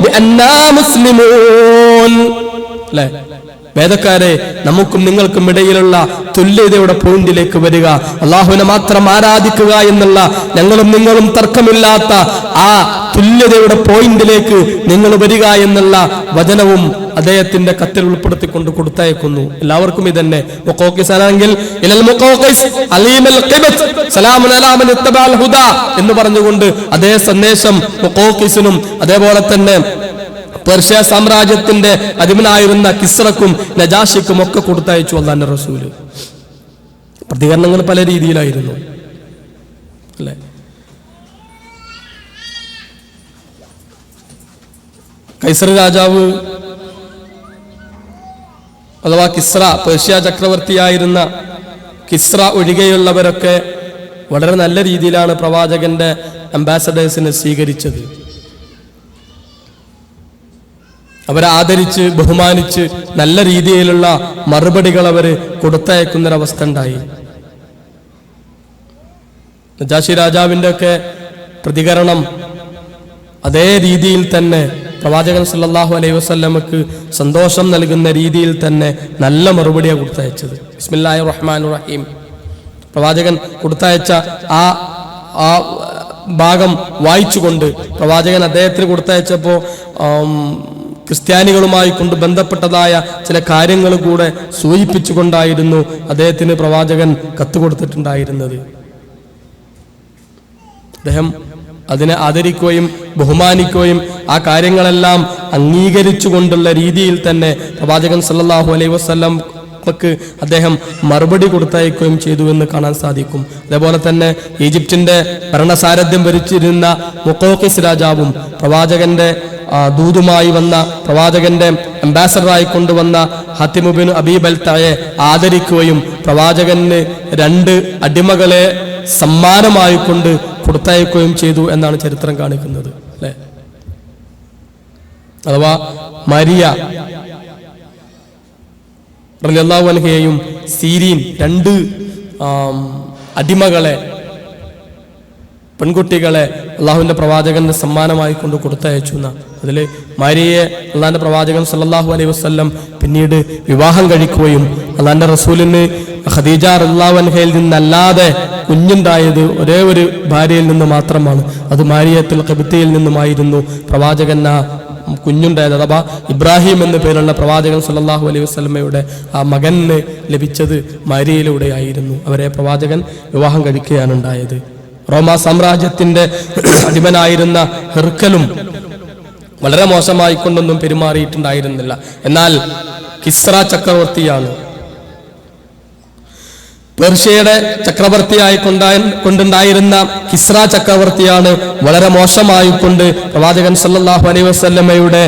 ബിഅന്നാ മുസ്ലിമൂൻ. അല്ലേ, വേദക്കാരെ, നമുക്കും നിങ്ങൾക്കും ഇടയിലുള്ള തുല്യതയുടെ പോയിന്റിലേക്ക് വരിക. അള്ളാഹുവിനെ മാത്രം ആരാധിക്കുക എന്നുള്ള ഞങ്ങളും നിങ്ങളും തർക്കമില്ലാത്ത ആ തുല്യതയുടെ പോയിന്റിലേക്ക് നിങ്ങൾ വരിക എന്നുള്ള വചനവും അദ്ദേഹത്തിന്റെ കത്തിൽ ഉൾപ്പെടുത്തിക്കൊണ്ട് കൊടുത്തയക്കുന്നു. എല്ലാവർക്കും ഇതന്നെ. എന്ന് പറഞ്ഞുകൊണ്ട് അതേ സന്ദേശം മുഖോക്കിസിനും അതേപോലെ തന്നെ പേർഷ്യ സാമ്രാജ്യത്തിന്റെ അധിപനായിരുന്ന കിസ്റക്കും നജാഷിക്കും ഒക്കെ കൊടുത്തയച്ചു അല്ലാഹുവിന്റെ റസൂല്. പ്രതികരണങ്ങൾ പല രീതിയിലായിരുന്നു. അല്ലെ, കൈസർ രാജാവ് അഥവാ കിസ്റ, പേർഷ്യ ചക്രവർത്തിയായിരുന്ന കിസ്റ ഒഴികെയുള്ളവരൊക്കെ വളരെ നല്ല രീതിയിലാണ് പ്രവാചകന്റെ അംബാസഡേഴ്സിനെ സ്വീകരിച്ചത്. അവരെ ആദരിച്ച് ബഹുമാനിച്ച് നല്ല രീതിയിലുള്ള മറുപടികൾ അവർ കൊടുത്തയക്കുന്നൊരവസ്ഥ ഉണ്ടായി. നജാഷി രാജാവിന്റെ ഒക്കെ പ്രതികരണം അതേ രീതിയിൽ തന്നെ പ്രവാചകൻ സല്ലല്ലാഹു അലൈഹി വസല്ലമക്ക് സന്തോഷം നൽകുന്ന രീതിയിൽ തന്നെ നല്ല മറുപടിയാണ് കൊടുത്തയച്ചത്. ബിസ്മില്ലാഹിർ റഹ്മാനിർ റഹീം. പ്രവാചകൻ കൊടുത്തയച്ച ആ ഭാഗം വായിച്ചുകൊണ്ട് പ്രവാചകൻ അദ്ദേഹത്തിന് കൊടുത്തയച്ചപ്പോൾ ക്രിസ്ത്യാനികളുമായി കൊണ്ട് ബന്ധപ്പെട്ടതായ ചില കാര്യങ്ങൾ കൂടെ സൂചിപ്പിച്ചുകൊണ്ടായിരുന്നു അദ്ദേഹത്തിന് പ്രവാചകൻ കത്ത് കൊടുത്തിട്ടുണ്ടായിരുന്നത്. അദ്ദേഹം അതിനെ ആദരിക്കുകയും ബഹുമാനിക്കുകയും ആ കാര്യങ്ങളെല്ലാം അംഗീകരിച്ചുകൊണ്ടുള്ള രീതിയിൽ തന്നെ പ്രവാചകൻ സല്ലല്ലാഹു അലൈഹി വസല്ലമക്ക് അദ്ദേഹം മറുപടി കൊടുത്തയക്കുകയും ചെയ്തു എന്ന് കാണാൻ സാധിക്കും. അതേപോലെ തന്നെ ഈജിപ്തിന്റെ ഭരണസാരഥ്യം ഭരിച്ചിരുന്ന മുഖോക്കിസ് രാജാവും പ്രവാചകന്റെ ദൂതുമായി വന്ന പ്രവാചകന്റെ അംബാസഡറായി കൊണ്ടുവന്ന ഹത്തിം ഇബ്നു അബീ ബൽതയെ ആദരിക്കുകയും പ്രവാചകന് 2 അടിമകളെ സമ്മാനമായി കൊണ്ട് കൊടുത്തയക്കുകയും ചെയ്തു എന്നാണ് ചരിത്രം കാണിക്കുന്നത്. അല്ലെ, അഥവാ മരിയ റളിയല്ലാഹു അൻഹയെയും സീരീൻ 2 അടിമകളെ, പെൺകുട്ടികളെ അള്ളാഹുവിന്റെ പ്രവാചകന്റെ സമ്മാനമായി കൊണ്ട് കൊടുത്തയച്ചു എന്ന അതിൽ മാരിയെ അള്ളാഹിന്റെ പ്രവാചകൻ സല്ലല്ലാഹു അലൈഹി വസല്ലം പിന്നീട് വിവാഹം കഴിക്കുകയും അള്ളാഹിന്റെ റസൂലിന് ഖദീജ റളിയല്ലാഹു അൻഹയിൽ നിന്നല്ലാതെ കുഞ്ഞുണ്ടായത് ഒരേ ഒരു ഭാര്യയിൽ നിന്ന് മാത്രമാണ്. അത് മാരിയത്തുൽ ഖിബ്തിയിൽ നിന്നുമായിരുന്നു പ്രവാചകൻ കുഞ്ഞുണ്ടായത്. അഥവാ ഇബ്രാഹിം എന്ന പേരുള്ള പ്രവാചകൻ സല്ലല്ലാഹു അലൈഹി വസല്ലമയുടെ ആ മകന് ലഭിച്ചത് മാരിയയിലൂടെയായിരുന്നു. അവരെ പ്രവാചകൻ വിവാഹം കഴിക്കുകയാണ് ഉണ്ടായത്. റോമാ സാമ്രാജ്യത്തിന്റെ അധിപനായിരുന്ന ഹെർക്കലും വളരെ മോശമായി കൊണ്ടൊന്നും പെരുമാറിയിട്ടുണ്ടായിരുന്നില്ല. എന്നാൽ കിസ്റ ചക്രവർത്തിയാണ്, പേർഷ്യയുടെ ചക്രവർത്തിയായി കൊണ്ടുണ്ടായിരുന്ന കിസ്റ ചക്രവർത്തിയാണ് വളരെ മോശമായി കൊണ്ട് പ്രവാചകൻ സല്ലല്ലാഹു അലൈഹി വസല്ലമയുടെ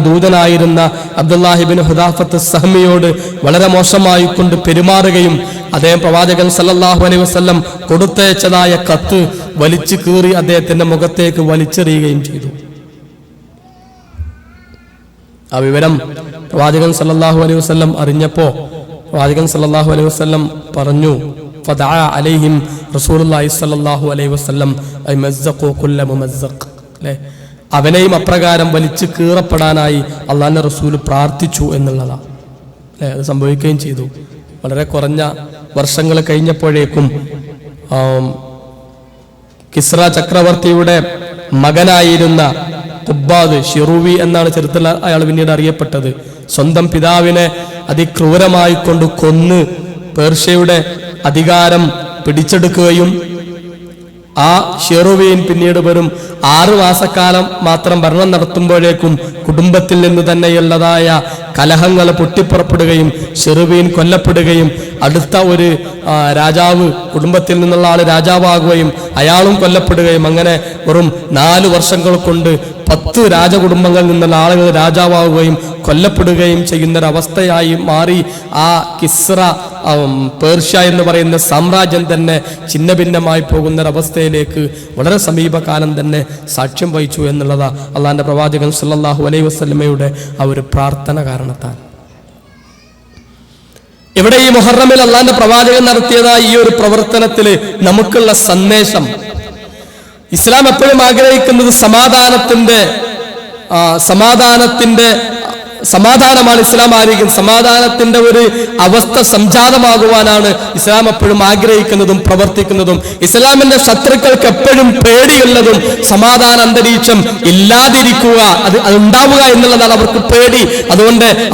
ദൂതനായിരുന്ന അബ്ദുല്ലാഹി ഇബ്നു ഹുദാഫത്ത് സഹ്മിയോട് വളരെ മോശമായി കൊണ്ട് പെരുമാറുകയും അദ്ദേഹം പ്രവാചകൻ സല്ലല്ലാഹു അലൈഹി വസല്ലം കൊടുത്തയച്ചതായ കത്ത് വലിച്ചു കീറി അദ്ദേഹത്തിന്റെ മുഖത്തേക്ക് വലിച്ചെറിയുകയും ചെയ്തു. ആ വിവരം പ്രവാചകൻ സല്ലല്ലാഹു അലൈഹി വസല്ലം അറിഞ്ഞപ്പോ പ്രവാചകൻ സല്ലല്ലാഹു അലൈഹി വസല്ലം പറഞ്ഞു, ഫദഅ അലൈഹിം റസൂലുള്ളാഹി സല്ലല്ലാഹു അലൈഹി വസല്ലം ഐ മസ്സഖു കുല്ല മുമസ്സഖ്. അല്ലേ, അവനെയും അപ്രകാരം വലിച്ചു കീറപ്പെടാനായി അള്ളാഹുവിന്റെ റസൂൽ പ്രാർത്ഥിച്ചു എന്നുള്ളതാണ്. അല്ലേ, അത് സംഭവിക്കുകയും ചെയ്തു. വളരെ കുറഞ്ഞ വർഷങ്ങൾ കഴിഞ്ഞപ്പോഴേക്കും കിസ്ര ചക്രവർത്തിയുടെ മകനായിരുന്ന ഖുബ്ബാദ് ഷിറൂവി എന്നാണ് ചരിത്രത്തിൽ അയാൾ പിന്നീട് അറിയപ്പെട്ടത്. സ്വന്തം പിതാവിനെ അതിക്രൂരമായി കൊണ്ട് കൊന്ന് പേർഷ്യയുടെ അധികാരം പിടിച്ചെടുക്കുകയും ആ ഷിറൂവിൻ പിന്നീട് വെറും 6 മാസക്കാലം മാത്രം ഭരണം നടത്തുമ്പോഴേക്കും കുടുംബത്തിൽ നിന്ന് തന്നെയുള്ളതായ കലഹങ്ങൾ പൊട്ടിപ്പുറപ്പെടുകയും ഷിറൂവിൻ കൊല്ലപ്പെടുകയും അടുത്ത ഒരു രാജാവ് കുടുംബത്തിൽ നിന്നുള്ള ആൾ രാജാവാകുകയും അയാളും കൊല്ലപ്പെടുകയും അങ്ങനെ വെറും 4 വർഷങ്ങൾ കൊണ്ട് 10 രാജകുടുംബങ്ങളിൽ നിന്നുള്ള ആളുകൾ രാജാവാകുകയും കൊല്ലപ്പെടുകയും ചെയ്യുന്നൊരവസ്ഥയായി മാറി ആ കിസ്ര പേർഷ്യ എന്ന് പറയുന്ന സാമ്രാജ്യം തന്നെ ഛിന്ന ഭിന്നമായി പോകുന്നൊരവസ്ഥയിലേക്ക് വളരെ സമീപകാലം തന്നെ സാക്ഷ്യം വഹിച്ചു എന്നുള്ളതാ അള്ളാഹിന്റെ പ്രവാചകൻ സല്ലല്ലാഹു അലൈഹി വസല്ലമയുടെ ആ ഒരു പ്രാർത്ഥന കാരണത്താൽ. ഇവിടെ ഈ മുഹറമിൽ അള്ളാഹിന്റെ പ്രവാചകൻ നടത്തിയതായ ഈ ഒരു പ്രവർത്തനത്തിൽ നമുക്കുള്ള സന്ദേശം, ഇസ്ലാം എപ്പോഴും ആഗ്രഹിക്കുന്നത് സമാധാനമാണ് ഇസ്ലാം ആഗ്രഹിക്കുന്നത്. സമാധാനത്തിന്റെ ഒരു അവസ്ഥ സംജാതമാകുവാനാണ് ഇസ്ലാം എപ്പോഴും ആഗ്രഹിക്കുന്നതും പ്രവർത്തിക്കുന്നതും. ഇസ്ലാമിന്റെ ശത്രുക്കൾക്ക് എപ്പോഴും പേടിയുള്ളതും സമാധാന അന്തരീക്ഷം ഇല്ലാതിരിക്കുക, അത് ഉണ്ടാവുക എന്നുള്ളതാണ് അവർക്ക് പേടി.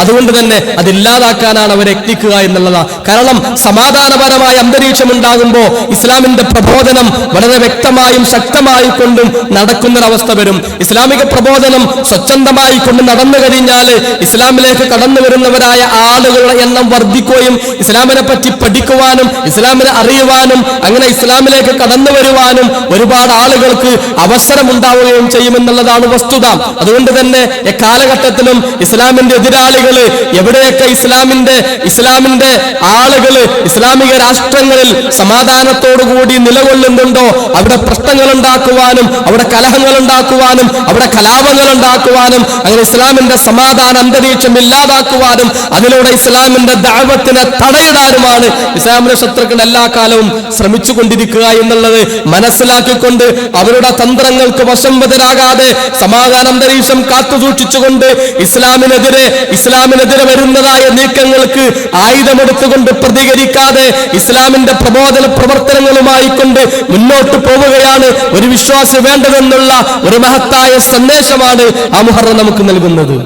അതുകൊണ്ട് തന്നെ അതില്ലാതാക്കാനാണ് അവർ യത്നിക്കുക എന്നുള്ളതാണ്. കാരണം സമാധാനപരമായ അന്തരീക്ഷം ഉണ്ടാകുമ്പോൾ ഇസ്ലാമിന്റെ പ്രബോധനം വളരെ വ്യക്തമായും ശക്തമായി കൊണ്ടും നടക്കുന്നൊരവസ്ഥ വരും. ഇസ്ലാമിക പ്രബോധനം സ്വച്ഛന്തമായി കൊണ്ട് നടന്നു കഴിഞ്ഞാൽ ഇസ്ലാമിലേക്ക് കടന്നു വരുന്നവരായ ആളുകളുടെ എണ്ണം വർദ്ധിക്കുകയും ഇസ്ലാമിനെ പറ്റി പഠിക്കുവാനും ഇസ്ലാമിനെ അറിയുവാനും അങ്ങനെ ഇസ്ലാമിലേക്ക് കടന്നു വരുവാനും ഒരുപാട് ആളുകൾക്ക് അവസരമുണ്ടാവുകയും ചെയ്യുമെന്നുള്ളതാണ് വസ്തുത. അതുകൊണ്ട് തന്നെ എക്കാലഘട്ടത്തിലും ഇസ്ലാമിന്റെ എതിരാളികൾ എവിടെയൊക്കെ ഇസ്ലാമിന്റെ ആളുകൾ ഇസ്ലാമിക രാഷ്ട്രങ്ങളിൽ സമാധാനത്തോടുകൂടി നിലകൊള്ളുന്നുണ്ടോ അവിടെ പ്രശ്നങ്ങൾ ഉണ്ടാക്കുവാനും അവിടെ കലഹങ്ങൾ ഉണ്ടാക്കുവാനും അവിടെ കലാപങ്ങൾ ഉണ്ടാക്കുവാനും അങ്ങനെ ഇസ്ലാമിന്റെ സമാധാന അന്തരീക്ഷം ഇല്ലാതാക്കുവാനും അതിലൂടെ ഇസ്ലാമിന്റെ ദഅവത്തിനെ തടയിടാനുമാണ് ഇസ്ലാമിന്റെ ശത്രുക്കൾ എല്ലാ കാലവും ശ്രമിച്ചുകൊണ്ടിരിക്കുക എന്നുള്ളത് മനസ്സിലാക്കിക്കൊണ്ട് അവരുടെ തന്ത്രങ്ങൾക്ക് വശംവദരാകാതെ സമാധാന അന്തരീക്ഷം കാത്തുസൂക്ഷിച്ചുകൊണ്ട് ഇസ്ലാമിനെതിരെ വരുന്നതായ നീക്കങ്ങൾക്ക് ആയുധമെടുത്തുകൊണ്ട് പ്രതികരിക്കാതെ ഇസ്ലാമിന്റെ പ്രബോധന പ്രവർത്തനങ്ങളുമായി കൊണ്ട് മുന്നോട്ട് പോവുകയാണ് ഒരു വിശ്വാസി വേണ്ടതെന്നുള്ള ഒരു മഹത്തായ സന്ദേശമാണ് ആ മുഹറം നമുക്ക് നൽകുന്നത്.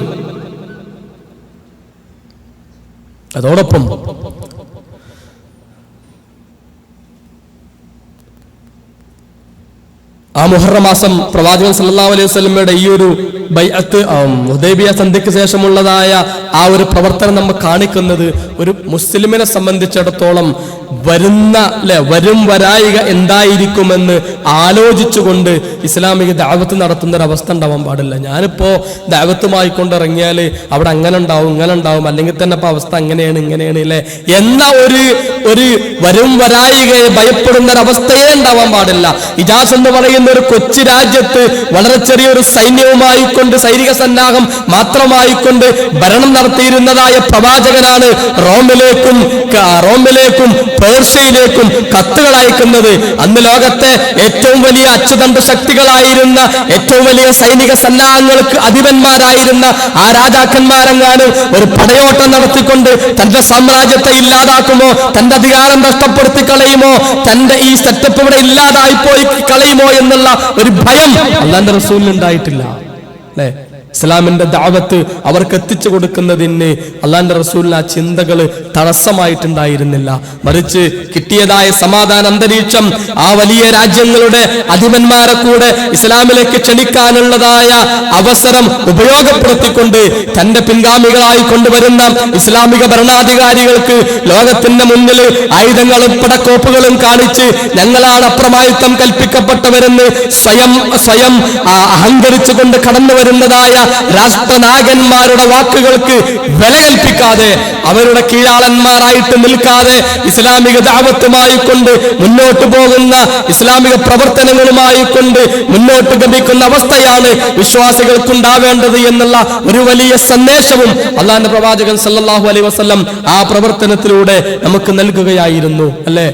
അതോടൊപ്പം ആ മുഹറം മാസം പ്രവാചകൻ സല്ലല്ലാഹു അലൈഹി വസല്ലമയുടെ ഈ ഒരു ബൈഅത്ത് ഹുദൈബിയ സന്ധിക്ക് ശേഷമുള്ളതായ ആ ഒരു പ്രവർത്തനം നമ്മൾ കാണിക്കുന്നത് ഒരു മുസ്ലിമിനെ സംബന്ധിച്ചിടത്തോളം വരും വരായിക എന്തായിരിക്കുമെന്ന് ആലോചിച്ചുകൊണ്ട് ഇസ്ലാമിക ദഅവത്ത് നടത്തുന്ന ഒരു അവസ്ഥ ഉണ്ടാവാൻ പാടില്ല. ഞാനിപ്പോ ദഅവത്തുമായി കൊണ്ടിറങ്ങിയാൽ അവിടെ അങ്ങനെ ഉണ്ടാവും അല്ലെങ്കിൽ തന്നെ ഇപ്പൊ അവസ്ഥ ഇങ്ങനെയാണ് അല്ലെ എന്ന ഒരു വരും വരായികയെ ഭയപ്പെടുന്ന ഒരു അവസ്ഥയെ ഉണ്ടാവാൻ പാടില്ല. ഇജാസ് എന്ന് പറയുന്ന ഒരു കൊച്ചു രാജ്യത്ത് വളരെ ചെറിയൊരു സൈന്യവുമായി കൊണ്ട് സൈനിക സന്നാഹം മാത്രമായിക്കൊണ്ട് ഭരണം നടത്തിയിരുന്നതായ പ്രവാചകനാണ് റോമിലേക്കും പേർഷ്യയിലേക്കും കത്തുകൾ അയക്കുന്നത്. അന്ന് ലോകത്തെ ഏറ്റവും വലിയ അച്ചുതണ്ട് ശക്തികളായിരുന്ന ഏറ്റവും വലിയ സൈനിക സന്നാഹങ്ങൾക്ക് അധിപന്മാരായിരുന്ന ആ രാജാക്കന്മാരെങ്ങാനും ഒരു പടയോട്ടം നടത്തിക്കൊണ്ട് തന്റെ സാമ്രാജ്യത്തെ ഇല്ലാതാക്കുമോ, തന്റെ അധികാരം നഷ്ടപ്പെടുത്തി കളയുമോ, തന്റെ ഈ സെറ്റപ്പ് ഇവിടെ ഇല്ലാതായി പോയി കളയുമോ എന്നുള്ള ഒരു ഭയം അല്ലാഹുവിന്റെ റസൂലിന് ഉണ്ടായിട്ടില്ല. അല്ലേ? ഇസ്ലാമിന്റെ ദഅവത്ത് അവർക്ക് എത്തിച്ചു കൊടുക്കുന്നതിന് അള്ളാഹിന്റെ റസൂലിന് ആ ചിന്തകൾ തടസ്സമായിട്ടുണ്ടായിരുന്നില്ല. മറിച്ച് കിട്ടിയതായ സമാധാന അന്തരീക്ഷം ആ വലിയ രാജ്യങ്ങളുടെ അധിപന്മാരെ കൂടെ ഇസ്ലാമിലേക്ക് ക്ഷണിക്കാനുള്ളതായ അവസരം ഉപയോഗപ്പെടുത്തിക്കൊണ്ട് തന്റെ പിൻഗാമികളായി കൊണ്ടുവരുന്ന ഇസ്ലാമിക ഭരണാധികാരികൾക്ക് ലോകത്തിന്റെ മുന്നിൽ ആയുധങ്ങളും പടക്കോപ്പുകളും കാണിച്ച് ഞങ്ങളാണ് അപ്രമാദിത്വം കൽപ്പിക്കപ്പെട്ടവരെന്ന് സ്വയം അഹങ്കരിച്ചുകൊണ്ട് കടന്നു വരുന്നതായ രാഷ്ട്രനായകന്മാരുടെ വാക്കുകൾക്ക് വില കൽപ്പിക്കാതെ അവരുടെ കീഴാളന്മാരായിട്ട് നിൽക്കാതെ ഇസ്ലാമിക ദഅവത്തുമായി കൊണ്ട് മുന്നോട്ട് പോകുന്ന ഇസ്ലാമിക പ്രവർത്തനങ്ങളുമായി കൊണ്ട് മുന്നോട്ട് ഗമിക്കുന്ന അവസ്ഥയാണ് വിശ്വാസികൾക്കുണ്ടാവേണ്ടത് എന്നുള്ള ഒരു വലിയ സന്ദേശവും അള്ളാഹുവിന്റെ പ്രവാചകൻ സല്ലല്ലാഹു അലൈഹി വസല്ലം ആ പ്രവർത്തനത്തിലൂടെ നമുക്ക് നൽകുകയായിരുന്നു. അല്ലേ?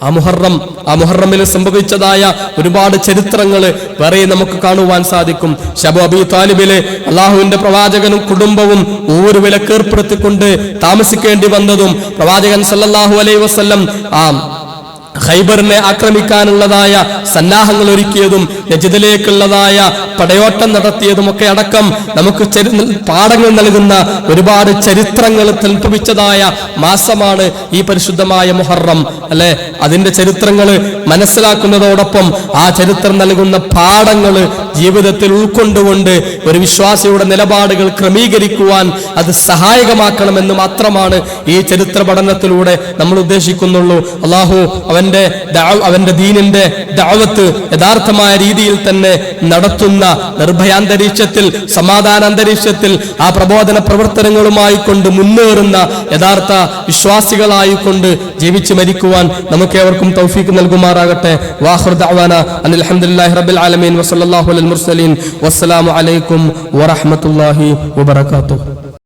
ആ മുഹറമിൽ സംഭവിച്ചതായ ഒരുപാട് ചരിത്രങ്ങൾ വേറെ നമുക്ക് കാണുവാൻ സാധിക്കും. ശബു അബി താലിബിലെ അള്ളാഹുവിന്റെ പ്രവാചകനും കുടുംബവും ഊര് വിലക്കേർപ്പെടുത്തിക്കൊണ്ട് താമസിക്കേണ്ടി വന്നതും പ്രവാചകൻ സല്ലല്ലാഹു അലൈഹി വസല്ലം ഖൈബറിനെ ആക്രമിക്കാനുള്ളതായ സന്നാഹങ്ങൾ ഒരുക്കിയതും നജ്ദിലേക്കുള്ളതായ പടയോട്ടം നടത്തിയതുമൊക്കെ അടക്കം നമുക്ക് പാഠങ്ങൾ നൽകുന്ന ഒരുപാട് ചരിത്രങ്ങൾ സംഭവിച്ചതായ മാസമാണ് ഈ പരിശുദ്ധമായ മുഹറം അല്ലെ. അതിന്റെ ചരിത്രങ്ങൾ മനസ്സിലാക്കുന്നതോടൊപ്പം ആ ചരിത്രം നൽകുന്ന പാഠങ്ങൾ ജീവിതത്തിൽ ഉൾക്കൊണ്ടുകൊണ്ട് ഒരു വിശ്വാസിയുടെ നിലപാടുകൾ ക്രമീകരിക്കുവാൻ അത് സഹായകമാക്കണമെന്ന് മാത്രമാണ് ഈ ചരിത്ര പഠനത്തിലൂടെ നമ്മൾ ഉദ്ദേശിക്കുന്നുള്ളൂ. അള്ളാഹു അവന്റെ ദീനിന്റെ ദഅവത്ത് യഥാർത്ഥമായ രീതിയിൽ തന്നെ നടത്തുന്ന നിർഭയാന്തരീക്ഷത്തിൽ, സമാധാന അന്തരീക്ഷത്തിൽ ആ പ്രബോധന പ്രവർത്തനങ്ങളുമായി കൊണ്ട് മുന്നേറുന്ന യഥാർത്ഥ വിശ്വാസികളായിക്കൊണ്ട് ജീവിച്ചു മരിക്കുവാൻ നമുക്കേവർക്കും തൗഫീഖ് നൽകുമാറാകട്ടെ. വാഖിറു ദഅവാന അനിൽ ഹംദുലില്ലാഹി റബ്ബിൽ ആലമീൻ വസല്ലല്ലാഹു അലൽ മുർസലീൻ വസ്സലാമു അലൈക്കും വറഹ്മത്തുള്ളാഹി വബറകാതുഹു.